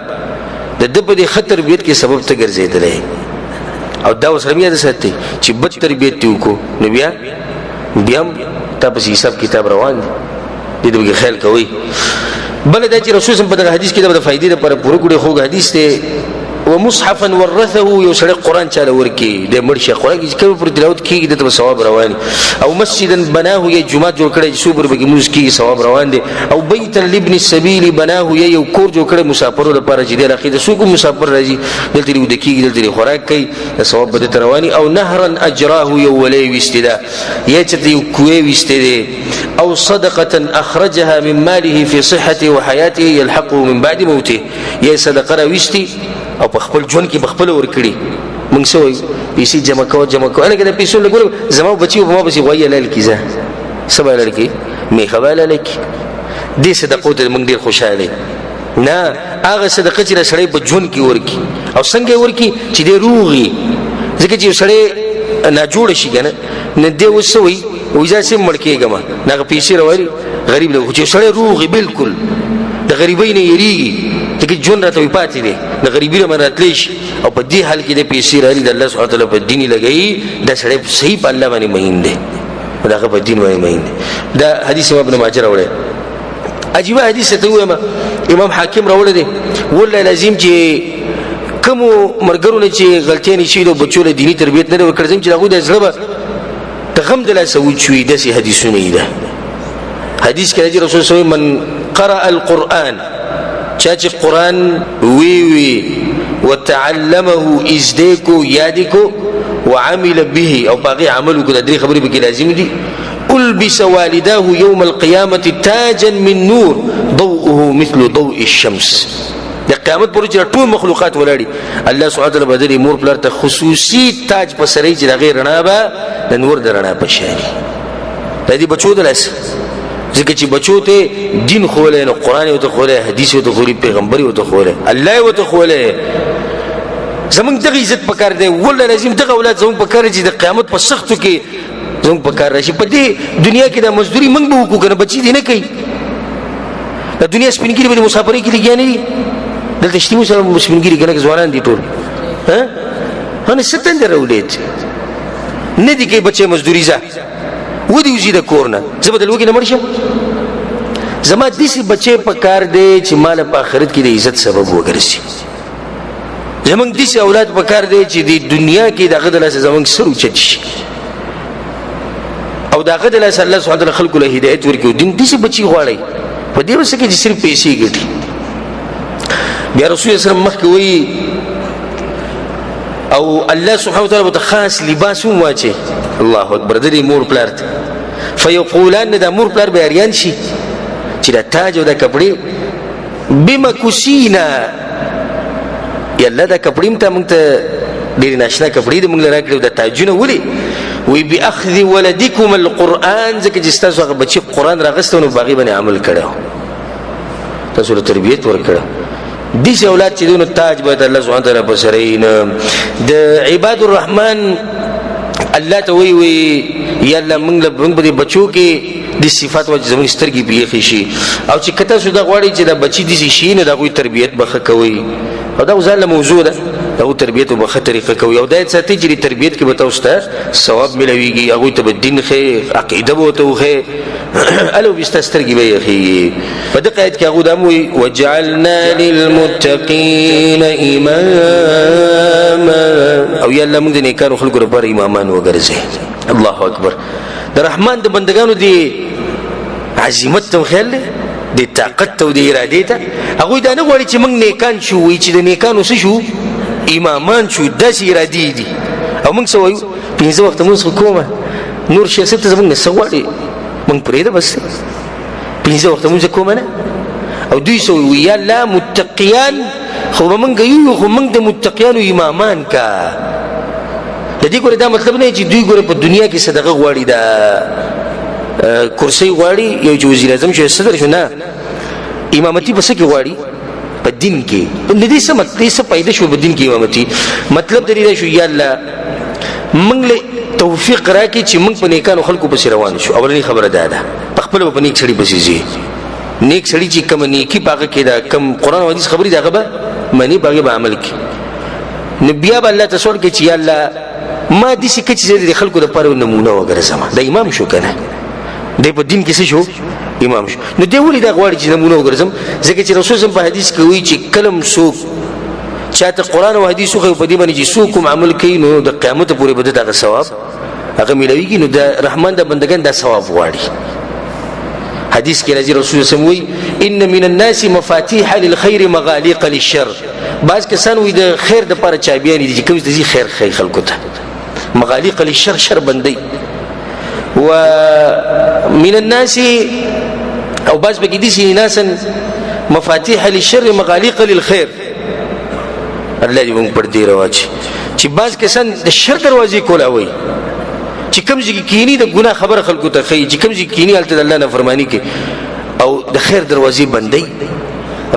د په خطر بیت کې سبب ته ګرځیدلې او دا اوس رمیا د ساتي چې بد تربیت دی وکړو نو بیا تاسو حساب کتاب روان دي دغه خیال کوي بل دا چې رسول الله په حدیث کې د فائدې لپاره پوره ګډه خو حدیث ته ومصحفا ورثه یو سړی قران چاله ورکی د مرشي قران کې کوم پر تلاوت کیږي د ثواب روان او مسجدا بناه یې جمعه جوړ کړي صبر به موږ کې ثواب روان دي او بیت لابن السبيل بناه یې کور جوړ کړي مسافرو لپاره چې د اخیده سوق مسافر راځي دلته لري د کیږي دلته خوراک کوي ثواب به رواني او نهرا اجراه یو ولي وستدا یې چې یو کوی وستدي او صدقه اخرجها من ماله في صحته وحياته يلحقه من بعد موته یې صدقه وستي او په خپل ژوند کې بخپل ور کړی موږ سوې پیسې جمع کوو انا کده پیسې لګول زمو بچیو په ما بچي وایي لال کیزه سبا لړکی می خواله لک دې صدقه ته موږ ډیر خوشاله نه هغه صدقه چې سړی په ژوند کې ورکی او څنګه ورکی چې دې روغي ځکه چې سړی نه جوړ شي کنه نه دې وسوي او ځکه مړ کېګما نه پیسې راوړي غریب له چې سړی روغي بالکل د غریبۍ نه یریږي چې جون راته پاتې دي د غریبۍ نه راتلی شي او په دې حال کې د پیسې راځي د الله سبحانه وتعالى په دین لګي د سړی صحیح په الله باندې مهین دي دا په دین باندې مهین دي دا حدیث ابن ماجه راوړی عجیب حدیث ته وایم امام حاکم راوړی دی ولله لازم چې کوم مرګرونه چې غلطۍ نشي د بچو له دینی تربیت نه ورکړم چې هغه د زړه ته غم د لاسه وچوي د سي حدیثونه ده حدیث کې رسول الله من قرأ القرآن چاچ قرآن وی وتعلمه ازدیکو یادکو وعمل به او باقي عملو کده درې خبرې به لازم دي البس والداه يوم القيامه تاجا من نور ضوءه مثل ضوء الشمس د قیامت پر چې ټول مخلوقات ولاړي الله سبحانه وتعالى بدري مور پلار ته خصوصي تاج په سرې چې غیر رڼا به د نور د رڼا په شان د دې بچو دلس ځکه چې بچو ته دین خوله نو قران او ته خوله حدیث او ته خوله پیغمبري او ته خوله الله او ته خوله زمونږ دغه عزت پکار دی والله لازم دغه اولاد زمونږ پکار چې د قیامت په سختو کې زمونږ پکار راشي په دې دنیا کې د مزدوري موږ به وکړو کنه بچي دې نه کوي د دنیا سپینګیري به مسافرۍ کې لګیا نه وي دلته شتي سپینګیري کنه ځوانان دي ټول هنه ستن درولید نه دي کې بچي مزدوري ځه ودی وزي د کورنه زبدل وګي نه مرشم زما دې بچي پکار دی چې مال په آخرت کې د عزت سبب وګرځي زمونږ دې اولاد پکار دی چې د دنیا کې دغه د لاس زمونږ سر اوچت شي او دغه د لاس الله سبحانه وتعالى خلق له هدایت ورکړي دین دې بچي غواړي په دې وسه کې چې صرف پیسې ګټي بیا رسول الله صلی الله علیه وسلم مخکې وایي او الله سبحانه وتعالى متخاص لباس واچي الله اکبر دې مور پلارت فیقولان دا مور پلار به اریان شي چې دا تاج او دا کپڑے بما کوسینا یالله دا کپڑے مته مونږ ته ډېر ناشنا کپڑے دې مونږ راکړو دا تاجونه ولي وی باخذ ولدکم القرآن ځکه چې تاسو هغه بچي قرآن راغستونه باغی باندې عمل کړو تاسو له تربیت ورکړو دې اولاد چې دونه تاج به الله سبحانه وتعالى بصرین د عباد الرحمن الله ته وی یا الله موږ په بچو کې د صفات او زموږ سترګې بیخي شي او چې کته سودا غواړي چې دا بچي دي شي نه دا غوي تربیت بخه کوي او دا ځاله موضوع ده دا تربیت په بخه طریقه کوي او دا ساتي چې تربیت کې به تاسو ته ثواب ملويږي هغه ته به دین خې عقیده به ته خې الو بيسترګي به خې په دې قید کې هغه دموي وجعلنا للمتقين اماما او یاله موږ نه کارو خلکو لپاره امامان وګرځي الله اکبر د رحمان د بندگانو دی عزمت ته خیال دی طاقت ته دی اراده ته هغه دا نه غواړي چې موږ نیکان شو وي چې د نیکانو څه شو امامان شو داسې اراده دي او موږ څه وایو پنځه وخت موږ کومه نور شخصیت زموږ نه سوالي موږ پرې ده بس پنځه وخت موږ کومه نه او دوی سو یا لا متقیان خو موږ یو خو موږ د متقیانو امامان کا د دې ګوره دا مطلب نه چې دوی ګوره په دنیا کې صدقه غواړي دا کرسي غواړي یو چې وزیر اعظم شي صدر شو نه امامتي بس کې غواړي په دین کې نه دې څه مطلب څه پیدا شو په دین کې امامتي مطلب دې شو یا الله موږ له توفیق راکړي چې موږ په نیکانو خلکو پسې روان شو اولنی خبره ده په خپل په نیک سړي پسې زی نیک سړي چې کوم نیکی باغ کې دا کم قران او حدیث خبري داغه به معنی باغ به عمل کې نبي الله تسول کې چې یا الله ما دې څه کې چې د خلکو د پاره نمونه وګرځم دا امام شو کنه د په دین کې څه شو امام شو نو دی ولې دا غواړي چې نمونه وګرځم ځکه چې رسول الله په حدیث کې وایي چې کلم سو چاته قران او حدیث خو په دې باندې چې سو کوم عمل کوي نو د قیامت پورې بده دا ثواب هغه ملويږي نو د رحمان د بندگان دا ثواب غواړي حدیث کې راځي رسول الله سموي ان من الناس مفاتيح للخير مغاليق للشر بعض کسان وي د خیر د لپاره چابيان دي چې کوم د خیر خلکو ته مغاليق للشر شر بندي ومن الناس او بعض بقي دي ناس مفاتيح للشر مغاليق للخير الله دې موږ پر دې رواجي چې بعض کسان د شر دروازې کولاوي چې کوم ځکه کینی د ګناه خبر خلکو ته کوي چې کوم ځکه کینی الته الله نه فرمانی کوي او د خیر دروازې بندي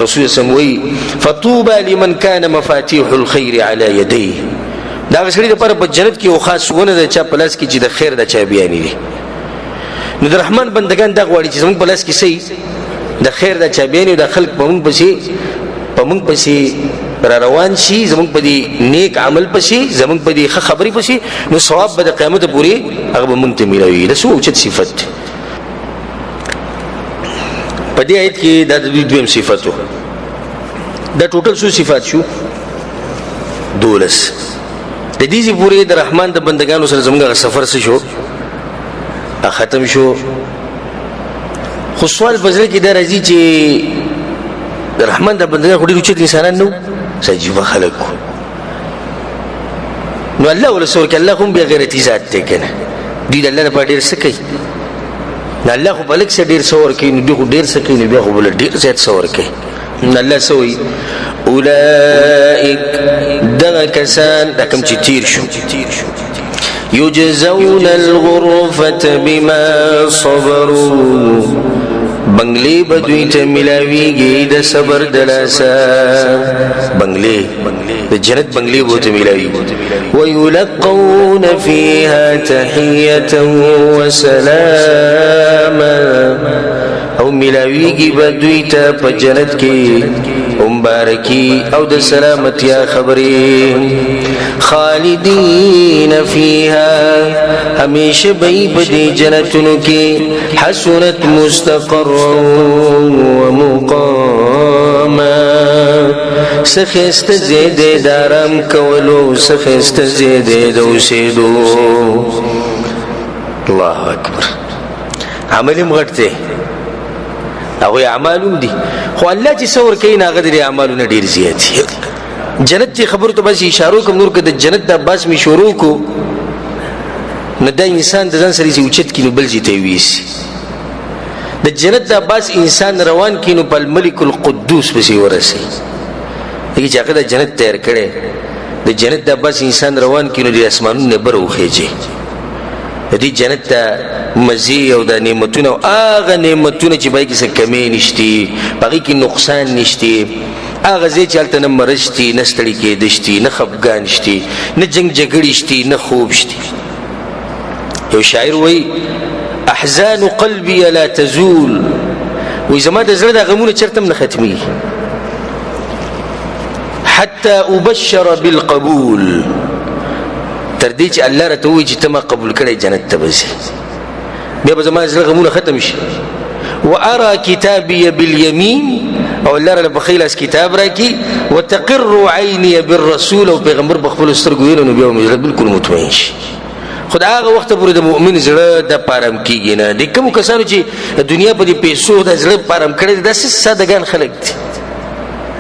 رسول الله سموي فطوبى لمن كان مفاتيح الخير على يديه دا غسړي د پر په جنت کې او خاص ونه د چا پلاس کې چې د خیر د چا بیانې دي نو د رحمان بندگان دا غواړي چې زموږ پلاس کې سي د خیر د چا بیانې د خلق په مونږ پسې را روان شي زموږ په دې نیک عمل پسې زموږ په دې خبرې پسې نو ثواب به د قیامت پورې هغه مونږ ته ملوي د سو اوچت صفت په دې آیت کې د دویم صفاتو دا ټوټل څو صفات شو 12 د دې پورې د رحمان د بندگانو سره زموږ سفر څه شو ختم شو خو سوال بزره کې دا راځي چې د رحمان د بندگانو ډېر اوچت انسانان نو سجيبه خلق نو الله ولا سور کې الله هم به غیرتی ذات ته کنه دې الله نه پاره ډېر سکی نه الله خو بلک سره ډېر سور کې نو ډېر سکی نو بیا خو بل ډېر زیات سور کې الله سوي اولئک دغه کسان د کوم چې تیر شو يجزون الغرفة بما صبروا بنگلی بدوی ته ملاویږي د صبر دلاسا بنگلی د جنت بنگلی بو ته ملاویږي ويلقون فيها تحية وسلاما او ملاویږي بدوی ته په جنت کې مبارکی او د سلامتیا خبرې خالدین فیها همیشه بی بدی جنتونو کې حسنت مستقرا ومقاما سخست زید دارم کولو سخست زید دوسیدو الله اکبر عملی مغټته او اعمالون دي خو الله چې څور کوي ناغه دي اعمالونه ډیر زیات جنت کی خبر ته بس اشاره کوم نور کده جنت د عباس می شروع کو نه د انسان د ځان سره اوچت کینو بل زی ته ویس د جنت د عباس انسان روان کینو په الملک القدوس پسې ورسي دغه چې هغه د جنت تیار کړي د جنت د عباس انسان روان کینو د اسمانونو بر وخیږي دې جنت ته مزي او د نعمتونو هغه نعمتونه چې بای کې څه کمی نشتی باقي کې نقصان نشتی هغه ځای چې الته نه مرشتي نه ستړي کېدشتي نه خفګان شتي نه جنگ جګړې شتي نه خوب شتي یو شاعر وای احزان قلبي لا تزول وای زما د زړه د غمونه چرته نه ختمي حتى ابشر بالقبول تر دې چې الله راته وایي چې ته ما قبول کړې جنت ته بځې بیا به زما زړه غمونه ختم شي وارى كتابي باليمين او الله رب بخیلاس کتاب راکی وتقر عيني بالرسول او پیغمبر بخبل سترګو ویني نو بیا مې بالکل مطمئن شي خدای هغه وخت پورې د مؤمن زړه د پارم کیږي نه د کوم کسانو چې دنیا په دې پیسو د زړه پارم کړي د سادهګان خلک دي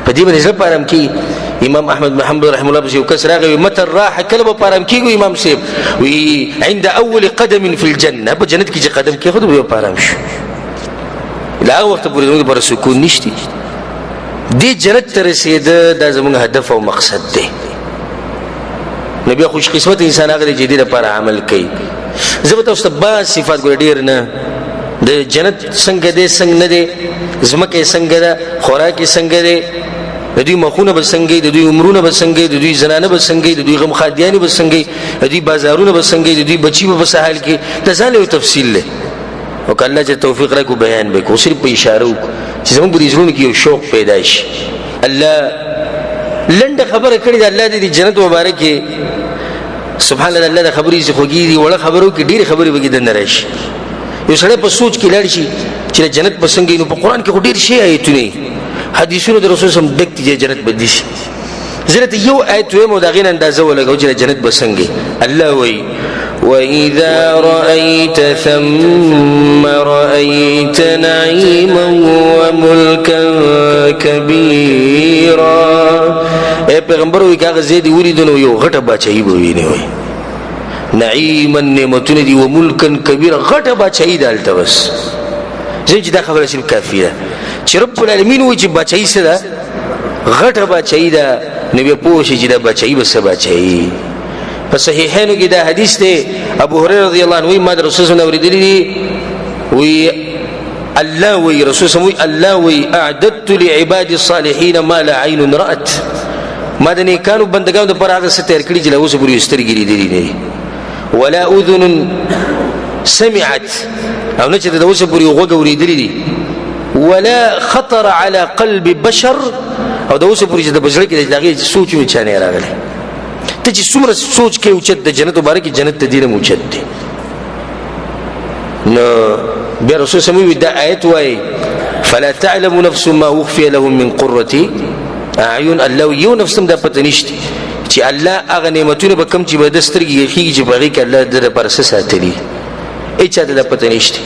په دې باندې زړه پارم کی امام احمد محمد رحم الله بس یو کس راغی متى راح کلب پارم کیږي امام صاحب وی عند اول قدم في الجنه په جنت کې چې قدم کې خود به پارم شي لا وخت پورې موږ پر سکون نشتی دې جنت ته رسیده دا زموږ هدف او مقصد دی نبی خوش قسمت انسان هغه چې دې لپاره عمل کوي زبته واستبا صفات ګور ډیر نه د جنت څنګه دې څنګه نه دې زمکه څنګه ده خوراک څنګه ده د دوی مخونه به څنګه د دوی عمرونه به څنګه د دوی زنانه به څنګه د دوی غم خادیانی به څنګه د دوی بازارونه به څنګه د دوی بچي به سهال کې د ځان له تفصیل له او کله چې توفیق راکو بیان به کو صرف په اشاره وکړو چې زموږ په ژوند کې یو شوق پیدا شي الله لنډه خبره کړې ده الله دې جنت مبارک سبحان الله د خبرې څخه خوږي دي وړه خبرو کې ډېر خبرې وګي د نرش یو سړی په سوچ کې لاړ شي چې جنت پسنګ نو په قران کې ډېر شی آیتونه حدیثونو د رسول صم دک چې جنت بدلی شي زره یو آیت و مو دغین اندازه ولګو چې جنت بسنګ الله وای واذا رايت ثم رايت نعيما وملكا كبيرا اے پیغمبر وی کاغه زیدی ولیدنو یو غټه بچای به ویني وای نعیما نعمتونه دی وملکا کبیرا غټه بچای دالته بس زه چې دا خبره شي کافیه چې رب العالمین وی چې بچای سره غټه بچای دا نبی پوښی چې دا بچای بس بچای په صحیحینو کې دا حدیث دی ابو هريره رضی الله عنه ما رسول الله اوریدلی وی الله وی رسول الله الله وی اعددت لعباد الصالحين ما لا عين رأت ما د نیکانو بندگانو پر هغه ستر کړي چې له اوسه پورې سترګې لري نه ولا اذن سمعت او نه چې د اوسه پورې غوږ اوریدلی دي ولا خطر على قلب بشر او د اوسه پورې د بشر کې دغه سوچ و چانه راغلی ته چې څومره سوچ کې اوچت د جنت مبارک جنت ته دیره موچت دي نو بیا رسول سموي د آیت وای فلا تعلم نفس ما اخفي لهم من قرة اعین الله یو نفسم د پته نشته چې الله هغه نعمتونه به کم چې به د سترګې خېږي چې بغي کې الله د پر ساتلی اچا د پته نشته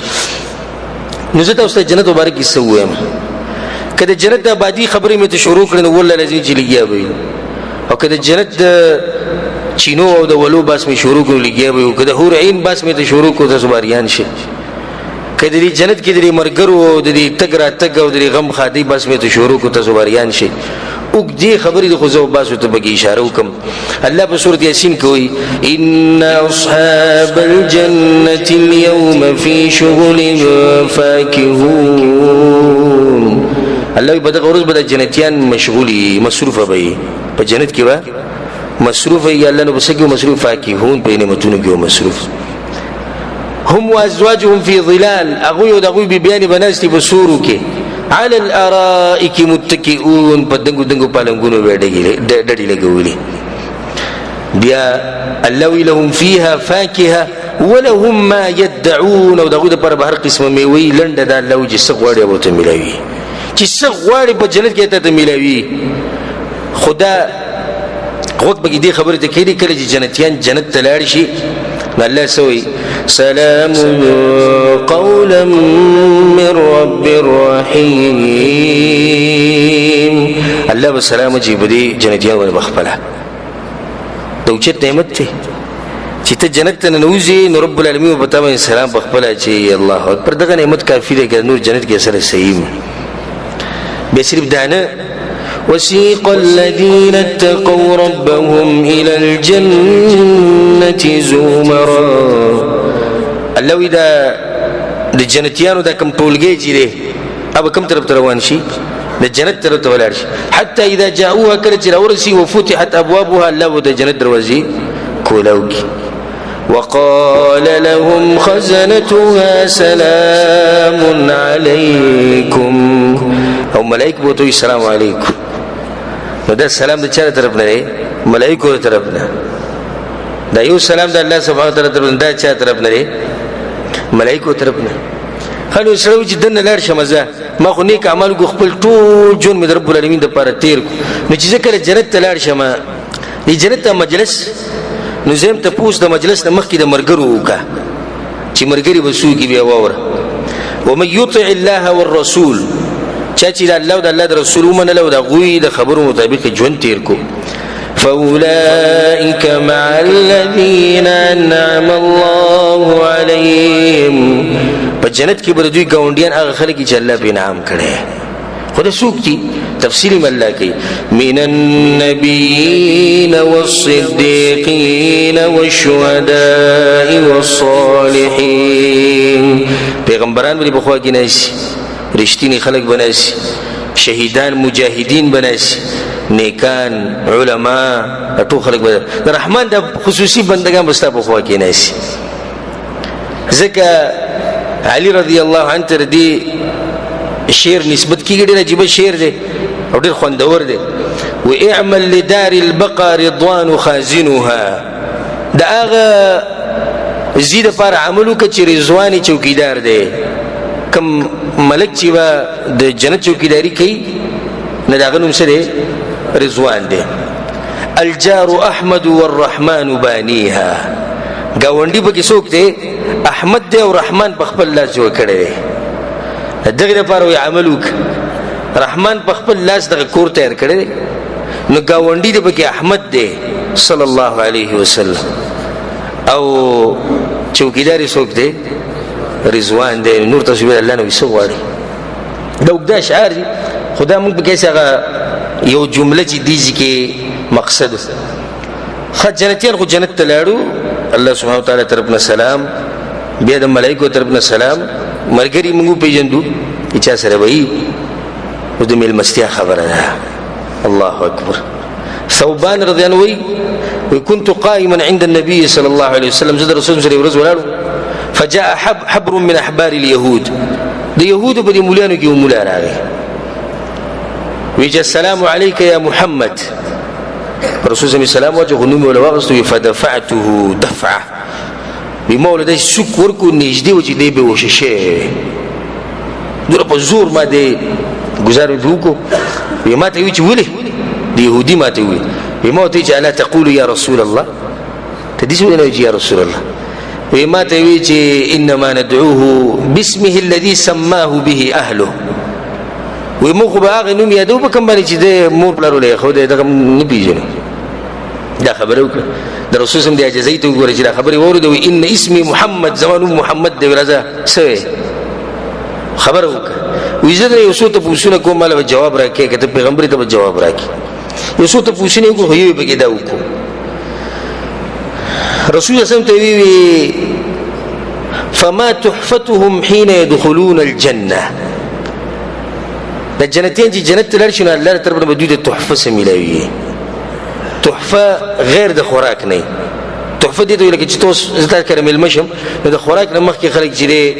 نو زه تاسو ته جنت مبارک کیسه وایم کله جنت د آبادی خبرې مې ته شروع کړې نو ولله لذي چې لګیا وي او کله جنت د چینو او د ولو باس مې شروع کړو لګیا وي او کله حور عین باس مې ته شروع کړو تاسو باریان شي کله دې جنت کې دې مرګرو او دې تګرا تګ او دې غم خادي باس مې ته شروع کړو تاسو باریان شي وګدي خبرې د خو باسو ته بګي اشاره وکم الله په سورۃ یاسین کوي ان اصحاب الجنه اليوم في شغل فاكهون الله بدغه ورځ به د جنتیان مشغولي مصروفه وي په جنت کې وا مصروف ای الله نو بسګو مصروف فاکهون په نعمتونو کې مصروف هم وازواجهم في ظلال اغوی دغوی بیان بناستی بسورو کې على الارائك متكئون پدنګو دنګو پالنګونو ډډې لګولې بیا الله لهم فيها فاكهه ولهم ما يدعون او دغوی د پر بهر قسمه میوي لنډه د الله چې سغواړي او ته ملوي چې سغواړي په جنت کې ته ملوي خدا غوت بګې دې خبره ته کېږي کله چې جنتیان جنت ته لاړ شي الله سوي سلام قولا من رب رحيم الله بسلام جيب دي جنتيان ول بخبله دوچت نعمت ته چې ته جنت ته نوځي نو رب العالمین په تاسو سلام بخبله چې الله اکبر دغه نعمت کافی دی نور جنت کې سره صحیح به صرف دانه وسيق الذين اتقوا ربهم إلى الجنة زمرا الله إذا الجنتيان دا كم طولجي جري أبا كم طرف روان شي الجنة طرف تولار شي حتى إذا جاءوها كرت الأورسي وفتحت أبوابها الله ودا جنة دروازي كولوكي وقال لهم خزنتها سلام عليكم أو ملائكة بوتو السلام عليكم دا سلام د چا طرف نه دی ملائکو طرف نه دا یو سلام د الله سبحانه وتعالى طرف نه دا چا طرف نه دی ملائکو طرف نه خلو سره چې دنه لار شمزه ما خو نیک اعمال کو خپل ټول جون مې رب العالمین د پاره تیر نو چې ذکر جنت ته لار شمه دی جنت مجلس نو زم ته پوس د مجلس نه مخکې د مرګرو وکا چې مرګري وسو کې بیا وره ومن يطع الله والرسول چاچی د الله او د الله د رسول ومنه له د غوی د خبرو مطابق ژوند تیر کو فاولئک مع الذین انعم الله علیهم په جنت کې به دوی ګاونډیان هغه خلک چې الله په انعام کړي خدای سوق دي تفصیل الله کوي من النبیین والصدیقین والشهداء والصالحین پیغمبران به بخوا کې نشي رشتینی خلق بناسی شهیدان مجاهدین بناسی نیکان علماء ټول خلق بناسی د رحمان د خصوصي بندگان بستا په خوا کې ناسی ځکه علی رضی الله عنه تر دې شعر نسبت کیږي ډېر عجیب شعر دی او ډېر خوندور دی و اعمل لدار البقاء رضوان خازنها دا هغه زید پر عملو کې چې رضوانی چوکیدار دی کم ملک چې وا د جنت چوکیداری کوي نه دا غنوم سره رضوان دی الجار احمد والرحمن بانيها گاونډي به کې څوک دی احمد دی او رحمان په خپل لاس جوړ کړي دغه لپاره وي عملوک رحمان په خپل لاس دغه کور تیار کړي نو گاونډي دی به کې احمد دی صلی الله علیه وسلم او چوکیداری څوک دی رضوان دی نور تسبیح الله نو وسواري دا وګدا شعر دي خدا موږ به کیسه یو جمله چې دي چې مقصد خجنتيان خو جنت تلاړو الله سبحانه وتعالى طرفنا سلام بیا د ملائکه طرفنا سلام مرګري موږ پیژندو چې سره وایي او د مل مستیا خبره ده الله اکبر ثوبان رضی الله عنه وكنت قائما عند النبي صلى الله عليه وسلم زاد رسول الله صلى الله عليه وسلم فجاء حبر من احبار اليهود د يهود په مولانو کې مولا راغی ویجه السلام عليك يا محمد رسول الله سلام وجه غنوم ولا واغستو فدفعته دفعه بمولد شکر کو نږدې و چې دی به وششه دغه په زور ما دی گزار وکړو به ما ته وی چې ولې دی يهودي ما ته وی به ما ته چې الا تقول يا رسول الله تدې څه نه يا رسول الله وما تويجي انما ندعوه باسمه الذي سماه به اهله ومخ باغ نوم یادو بکم باندې چې د مور پلارو له خو د نه پیژنه دا خبره وکړه د رسول صلی الله علیه وسلم د اجازه ته وګورئ چې دا خبره ورده ان اسمي محمد زمان محمد دی ورځه سوي خبره وکړه ویزه یو څه ته پوښتنه کوم مال جواب راکې کته پیغمبر ته جواب راکې یو څه ته پوښتنه کو هي به کې دا وکړو رسول الله صلی الله علیه وسلم فما تحفتهم حين يدخلون الجنه د جنتین چې جنت لر شنو الله طرف نه دوی د تحفه سميلاوي تحفه غیر د خوراک نه تحفه دي لکه چې تاسو زړه کرمل مشم د خوراک نه مخکې خلک جره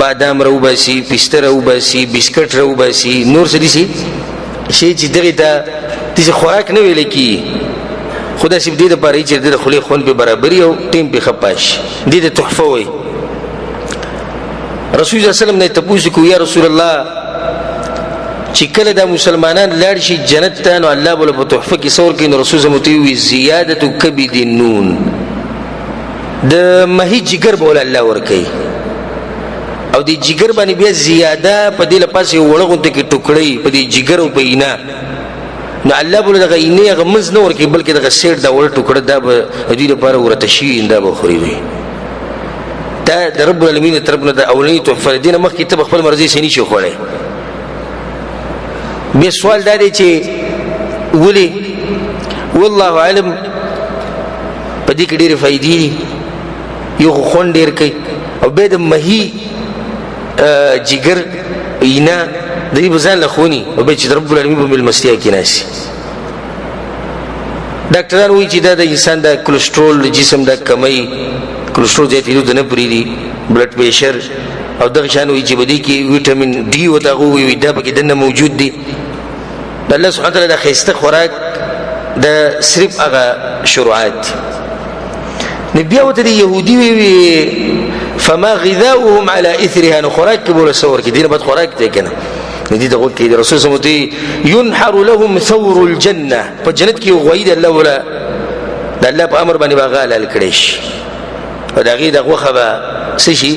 بادام رو باسي پسته رو باسي بسکټ رو باسي نور څه دي شي چې دغه د خوراک نه ویل کی خدا سي دې د پاره چې د خولي خون به برابرۍ او ټیم به خپاش دې د تحفه وي رسول الله صلی الله علیه وسلم نه تاسو کو یا رسول الله چې کله د مسلمانان لاړ شي جنت ته نو الله بوله په تحفه کې څور کې رسول الله متوي زیاده کبد النون د مهي جګر بوله الله ور کوي او د جګر باندې بیا زیاده په دې لپاسه وړغونته کې ټوکړی په دې جګر او په اینا نو الله بوله دغه اینه غمز نه ور کوي بلکې دغه سیټ دا وړ ټوکړه دا به دې لپاره ورته شي دا به خوري وي دا د رب العالمین طرفنا د اولنی تحفه دینه مخکې ته خپل مرزي سني شي خوړی به سوال دا دی چې ولي والله علم په دې کې ډېرې فائدې دي یو خون ډېر کوي او به د مهي جګر اینا د دې بزان لخونی او به چې رب العالمین په ملمستیا کې ناشي ډاکټران وایي چې دا د انسان د کولېسترول جسم د کمی کولېسترول زیاتېدو د نه پرېږدي بلډ پریشر او دغه شان وایي چې بدی کې ویټامین ډي او دغه وایي دا پکې دنه موجود دي الله سبحانه وتعالى د خیسته خوراک د صرف هغه شروعات نبي او د يهودي وي فما غذاؤهم على اثرها نو خوراک بوله سور کې دینه بد خوراک ته کنه دې دغه کې رسول صلی الله علیه وسلم ينحر لهم ثور الجنه په جنت کې غوید الله ولا د الله په امر باندې باغال کړيش او دغه دغه خبا سشي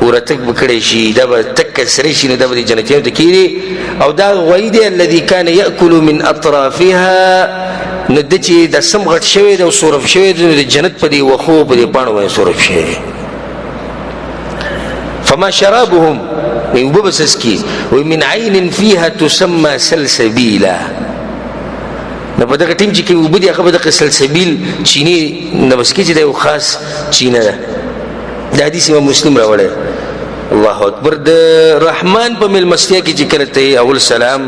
ورتک بکړی شي دا به تک سره شي نو دا به جنتیانو ته کیږي او دا غوید الذي كان ياكل من اطرافها ندچې د سم غټ شوی د صرف شوی د جنت په دی وخو په دی پانو باندې صرف شوی فما شرابهم وبسسكي ومن عين فيها تسمى سلسبيلا نو په دغه ټیم چې کې وبدي هغه د سلسبيل چيني نو بس کې چې د خاص چینه ده د حدیث امام مسلم راوړی الله اکبر د رحمان په ملمستیا کې چې کرته اول سلام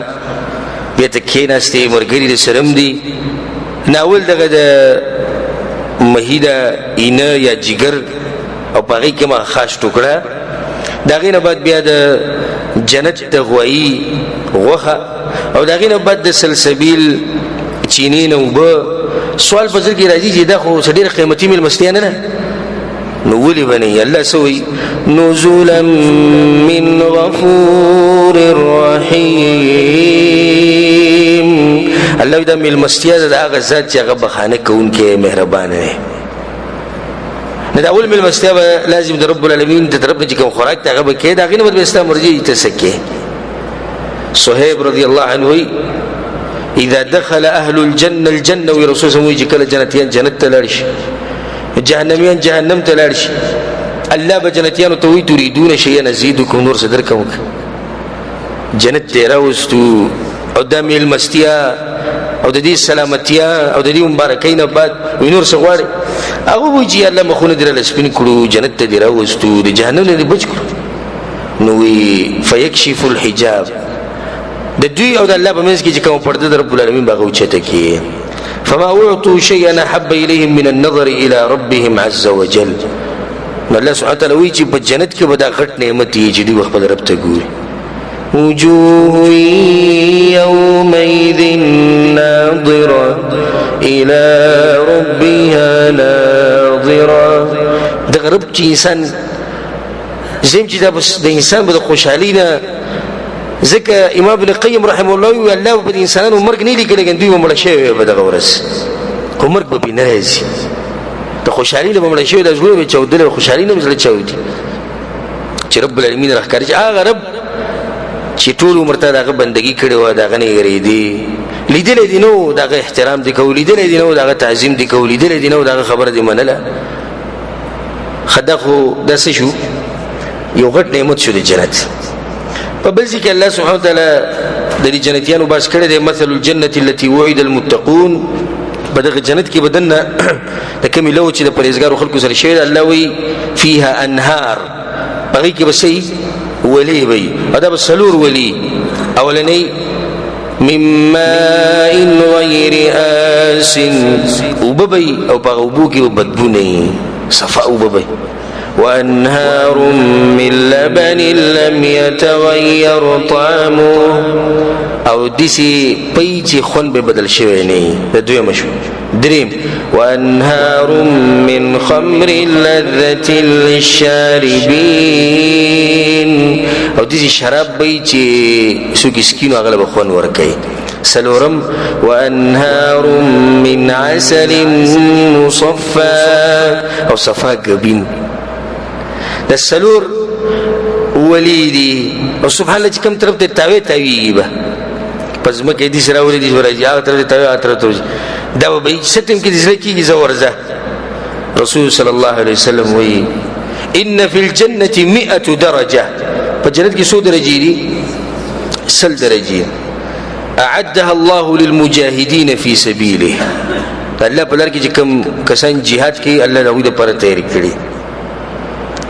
بیا ته کېناستې مرګري د سرم دی ناول دغه د مهیدا اینه یا جګر او پاغي کې ما خاص ټوکړه داغه نه بعد بیا د جنت د غوي غوخه او داغه نه بعد د سلسبیل چینی نو به سوال په ځل کې راځي چې دا خو ډېر قیمتي ملمستیا نه نو ولي بني الله سوي نزلا من غفور رحيم الله دا ملمستیا دا هغه ذات چې هغه بخانه کوونکی مهربان دی نه دا اول ملمستیا لازم د رب العالمین ته طرف نه کوم خوراک ته هغه به کې دا غینه به اسلام مرجي تسکه صہیب رضی الله عنه اذا دخل اهل الجنه الجنه ورسول الله کله جنتیان جنت ته لړش جهنميان جهنم ته لاړ شي الله به جنتیانو ته وی تريدون شيئا نزيدكم نور صدركم جنت ته راوستو او د ملمستیا او د دې سلامتیا او د دې مبارکین بعد نور څه غواړي هغه وجي الله مخونه درل سپین کړو جنت ته راوستو د جهنم نه بچ کړو نو وی فيكشف الحجاب د دوی او د الله په منځ کې چې کوم پرده در رب العالمین باغ چته کی فما اعطوا شيئا احب اليهم من النظر الى ربهم عز وجل الله سبحانه وتعالى وی چې په جنت کې به دا غټ نعمت یې چې دوی خپل رب ته ګوري وجوه يومئذ ناظرة الى ربها ناظرة دا رب چې انسان زم چې دا بس د انسان به خوشحالي نه ځکه امام ابن قیم رحمه الله وی الله په انسانانو مرګ نه لیکل کېږي دوی مړ شوی به دغه ورس کوم مرګ به نه راځي ته خوشحالي له مړ شوی د ژوند به چودل خوشحالي نه مثلا چودي چې رب العالمین راخکاري هغه رب چې ټول عمر ته دغه بندگی کړي و دغه نه یریدي لیدل دي نو دغه احترام دي کوي لیدل دي نو دغه تعظیم دي کوي لیدل دي نو دغه خبره دي منله خدغه داسه شو یو غټ نعمت شو د جنت فبلزك الله سبحانه وتعالى دلی جنتیانو باس کړی دی مثل الجنة التي وعد المتقون بدغه جنت کې بدنه د کمی لو چې د پرهیزګارو خلکو سره شوی الله وی فيها انهار هغه کې بسې ولی وی دا بسلور ولی اولنی من ماء غير آس وببي او بغوبوكي وبدبوني صفاء وببي وأنهار من لبن لم يتغير طعمه او ديسي بيجي خون ببدل شويني دوية مشو دريم وأنهار من خمر لذة للشاربين او ديسي شراب بيجي سوكي سكينو اغلب خون وركي سلورم وأنهار من عسل مصفى او صفا قبين د سلور وليدي او سبحان الله چې کوم طرف ته تاوي به پس مکه دې سره ولې دې ورځي هغه طرف ته تاوي هغه طرف ته دا به ستم کې دې کېږي زورزه رسول صلی الله علیه وسلم وی ان فی الجنه 100 درجه په جنت کې 100 درجې دي 100 درجې اعدها الله للمجاهدين في سبيله الله په لار کې کوم کسان jihad کوي الله له دې پر تیاری کړی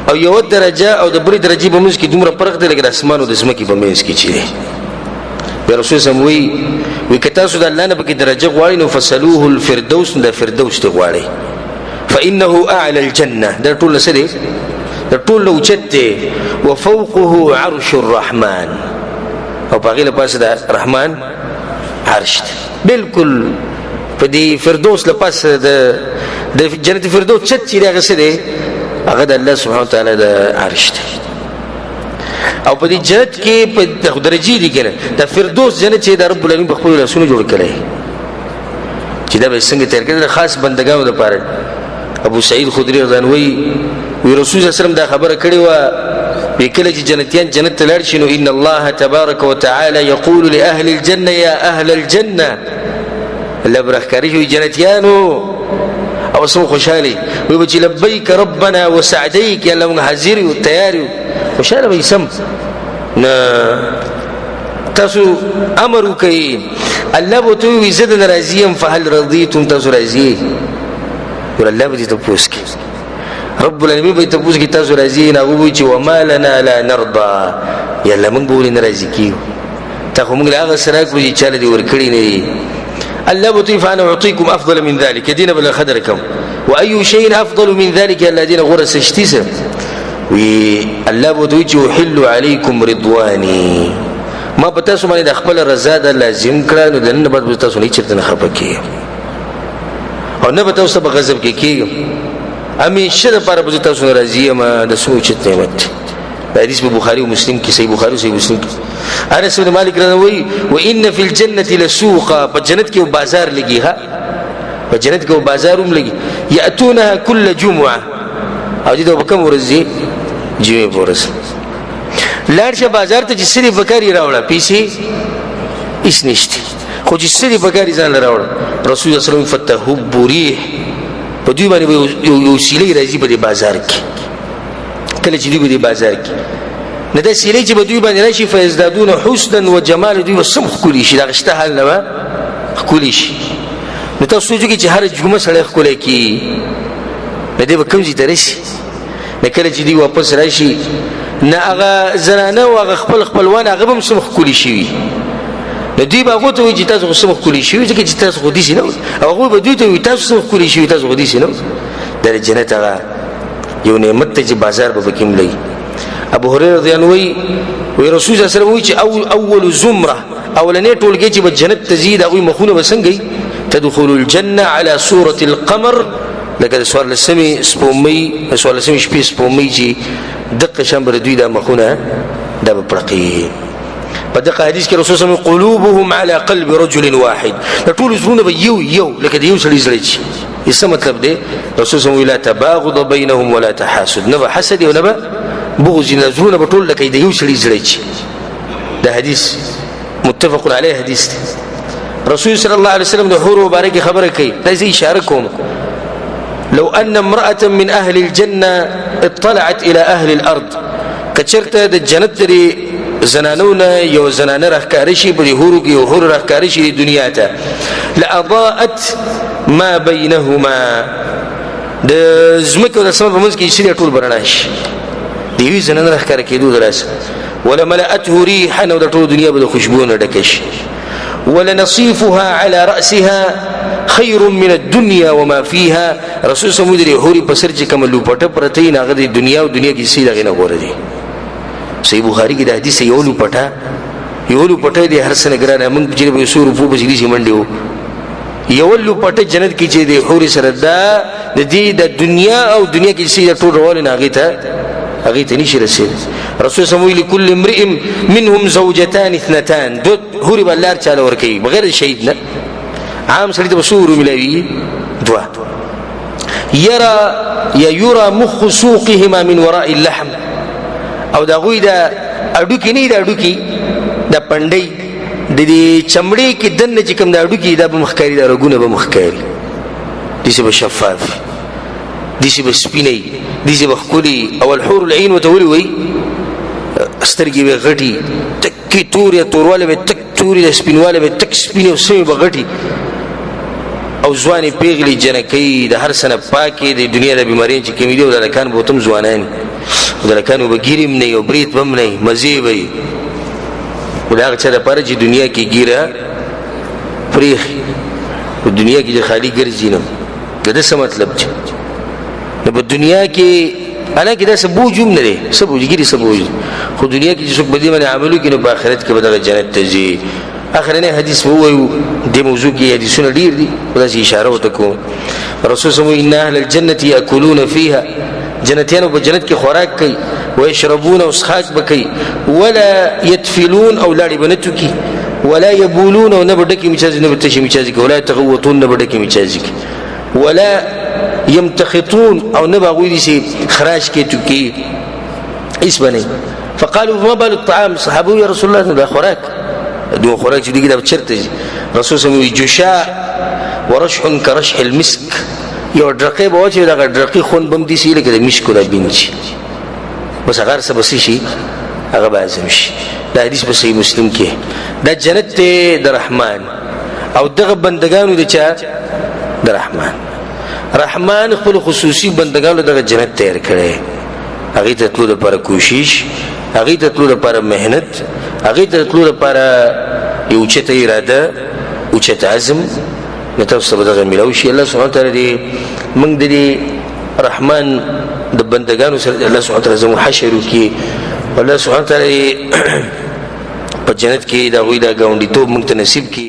او یو درجه او د بری درجه په منځ کې دومره فرق دی لکه د اسمان او د زمکې په منځ کې چي دی رسول سم وی کتا سود الله نه په درجه غواړي نو فسلوه الفردوس د فردوس ته غواړي فانه اعلى الجنه دا ټول سره دا ټول اوچته وفوقه عرش الرحمن او په غیله پاسه د رحمان عرش بالکل په دې فردوس لپاسه د جنت فردوس چت چې راغسه دی هغه د الله سبحانه وتعالى د عرش ته او په دې جنت کې په درجه دي کنه د فردوس جنت چې د رب العالمین په خپل رسول جوړ کړي چې دا به څنګه تیر کړي خاص بندګانو لپاره ابو سعید خدری رضی الله عنه وی رسول صلی الله علیه وسلم دا خبره کړې و بکله چې جنتیان جنت ته لاړ شي نو ان الله تبارک وتعالى يقول لاهل الجنه يا اهل الجنه لبرخکاری جنتیانو او سم خوشالي وي بچ لبيك ربنا وسعديك يا الله حاضر او تیار خوشاله وي سم نا تاسو امر کوي الله بو تو وي زد راضيم فهل رضيتم تاسو راضي ور الله بده تاسو کې رب العالمین به تاسو کې تاسو راضي نه وي چې وما لنا لا نرضى يا الله من بولين راضي کیو تاسو موږ هغه سره کوي چې چاله دي ور کړی نه الله بطيف أنا أعطيكم أفضل من ذلك دين بلا خدركم وأي شيء أفضل من ذلك الذين غرس اشتسم والله بطيف يحل عليكم رضواني ما بتاسو باندې د خپل رضا د لازم کړه نو دنه به تاسو نه چرته نه خپکی او نه به تاسو په غضب کې کیږي همیشه لپاره به تاسو راضي ما د سوچ نعمت حدیث بخاری و مسلم کی صحیح بخاری و صحیح مسلم کی انس بن مالک روي وان في الجنه لسوقا فجنت کې بازار لګي ها فجنت کې بازاروم لګي ياتونها كل جمعه او دې په کوم ورځ جمعه ورځ لارشه بازار ته چې سری بکاری راوړه پیسې هیڅ نشته خو چې سری بکاری ځان راوړه رسول الله صلی الله علیه وسلم فتحب ريح په دوی باندې یو سیلې راځي په بازار کې کله چې دوی په بازار کې نه د سیلې چې په دوی باندې راشي فیزدادون حسنا وجمال دوی وسم خولي شي دا غشته حل نه خولي شي نو تاسو چې هر جمعه سره خولي کی نه دې کوم ځای درشي نه کله چې دوی واپس راشي نه هغه زنانه او هغه خپلوان هغه هم سم خولي شي نو دوی به هغه ته وي چې تاسو سم خولي شي چې تاسو خو دې شي نو هغه به دوی ته وي تاسو سم خولي شي تاسو خو دې شي نو د جنت هغه یو نعمت ته چې بازار به کوم لګي ابو هريره رضی الله عنه وی رسول الله صلی الله علیه وسلم وی چې اول زمره اولنې ټولګي چې په جنت تزيد او مخونه بسنګي تدخل الجنه على صوره القمر لکه سوال لسمي سپومي سوال لسمي شپې سپومي چې دقه شمبر دوی د مخونه د پړقي په دغه حدیث کې رسول الله قلوبهم على قلب رجل واحد ټول زړونه به یو لکه یو سړي زړه شي څه مطلب دی رسول الله لا تباغض بينهم ولا تحاسد نه حسد او نه بغض نزرونه بټول لکه د یو سړي زړه شي دا حدیث متفق علیه حدیث رسول صلی الله علیه وسلم د حور مبارک خبره کوي لازم اشاره کوم لو ان امراه من اهل الجنه اطلعت الى اهل الارض کچرته د جنت لري زنانو نه یو زنانه راخکاره شي په هورو کې یو هور راخکاره شي دنیا ته لاضاءت ما بينهما د زمکو د سم په منځ کې شي ټول برنا شي دی زنانه راخکاره کېدو دراسه ولا ملأته ريحا او د ټول دنیا به خوشبو نه ډکه شي ولا نصيفها على رأسها خير من الدنيا وما فيها رسول سمودري هوري پسر چې کوم لوپټه پرته نه غدي دنیا او دنیا کې سي دغه نه غوړه دي صحیح بخاری کې د حدیث یو لوپټه دي هر څنګه ګرانه موږ چې په سور په بجلی شي منډیو یو لوپټه جنت کې چې د هوري سره دا د دې د دنیا او دنیا کې سي ټول روان نه هغه ته نشي رسید رسول سموي لكل امرئ منهم زوجتان اثنتان دو هوري بلار چاله ور کوي بغیر شهید نه عام سړي ته بصور ملوي دوا يرى مخ سوقهما من وراء اللحم او دا غوي دا اډوکی نه دا اډوکی دا پندای د دې چمړې کې دنه چې کوم دا اډوکی دا به مخکاري دا رګونه به مخکاري دي به شفاف دي به سپینې دي به خولي او الحور العين وتولي وي استرګي به غټي تکي توري تورواله به تک توري سپینواله به تک سپینې او سمي به غټي او ځواني پیغلي جنکې د هر سنه پاکي د دنیا د بیمارۍ چې کمی دي او د لکان بوتم ځوانان د لکانو بګیرم نه او بریت بم نه مزي وي ولغه چې د پاره چې دنیا کې ګیره پریخ په دنیا کې خالی ګرځي نه دا څه مطلب چې په دنیا کې انا کې دا سبوجم نه لري سبوجګری سبوج خو دنیا کې چې څوک بدی باندې عملو کې نو په آخرت کې به د جنت ته ځي اخرنه حدیث وو د موضوع کې حدیثونه ډیر دي دا چې اشاره وته کوم رسول صلی الله علیه وسلم ان اهل الجنه یاکلون فيها جنتیانو په جنت کې خوراک کوي ويشربون وسخاک بکي ولا يتفلون او لاړي بنتو کی ولا يبولون او نبدکی میچاز نبتشي میچاز کی ولا تغوتون نبدکی میچاز کی ولا يمتخطون او نبغوي دي شي خراج کې تو کی اس بني فقالوا ما بال الطعام صحابه يا رسول الله ده خوراک دو خوراک چې دغه چرته رسول صلی الله علیه وسلم جشاء ورشح كرشح المسك یو درقې به چې دغه درقې خون بم دي سي لکه د مشک ولا بینچ بس هغه څه بس شي هغه لازم شي دا حدیث په صحیح مسلم کې دا جنت ته د رحمان او دغه بندگانو د چا د رحمان خپل خصوصي بندگانو دغه جنت تیار کړي هغه ته تلو لپاره کوشش هغه ته تلو لپاره مهنت هغه ته تلو لپاره یو چته اراده او چته عزم نتوسط بدغه ملوشي الله سبحانه وتعالى دې موږ دې رحمان د بندگانو سره الله سبحانه وتعالى زمو حشر کی الله سبحانه وتعالى په جنت کې دا وې دا غونډې ته موږ ته نصیب کی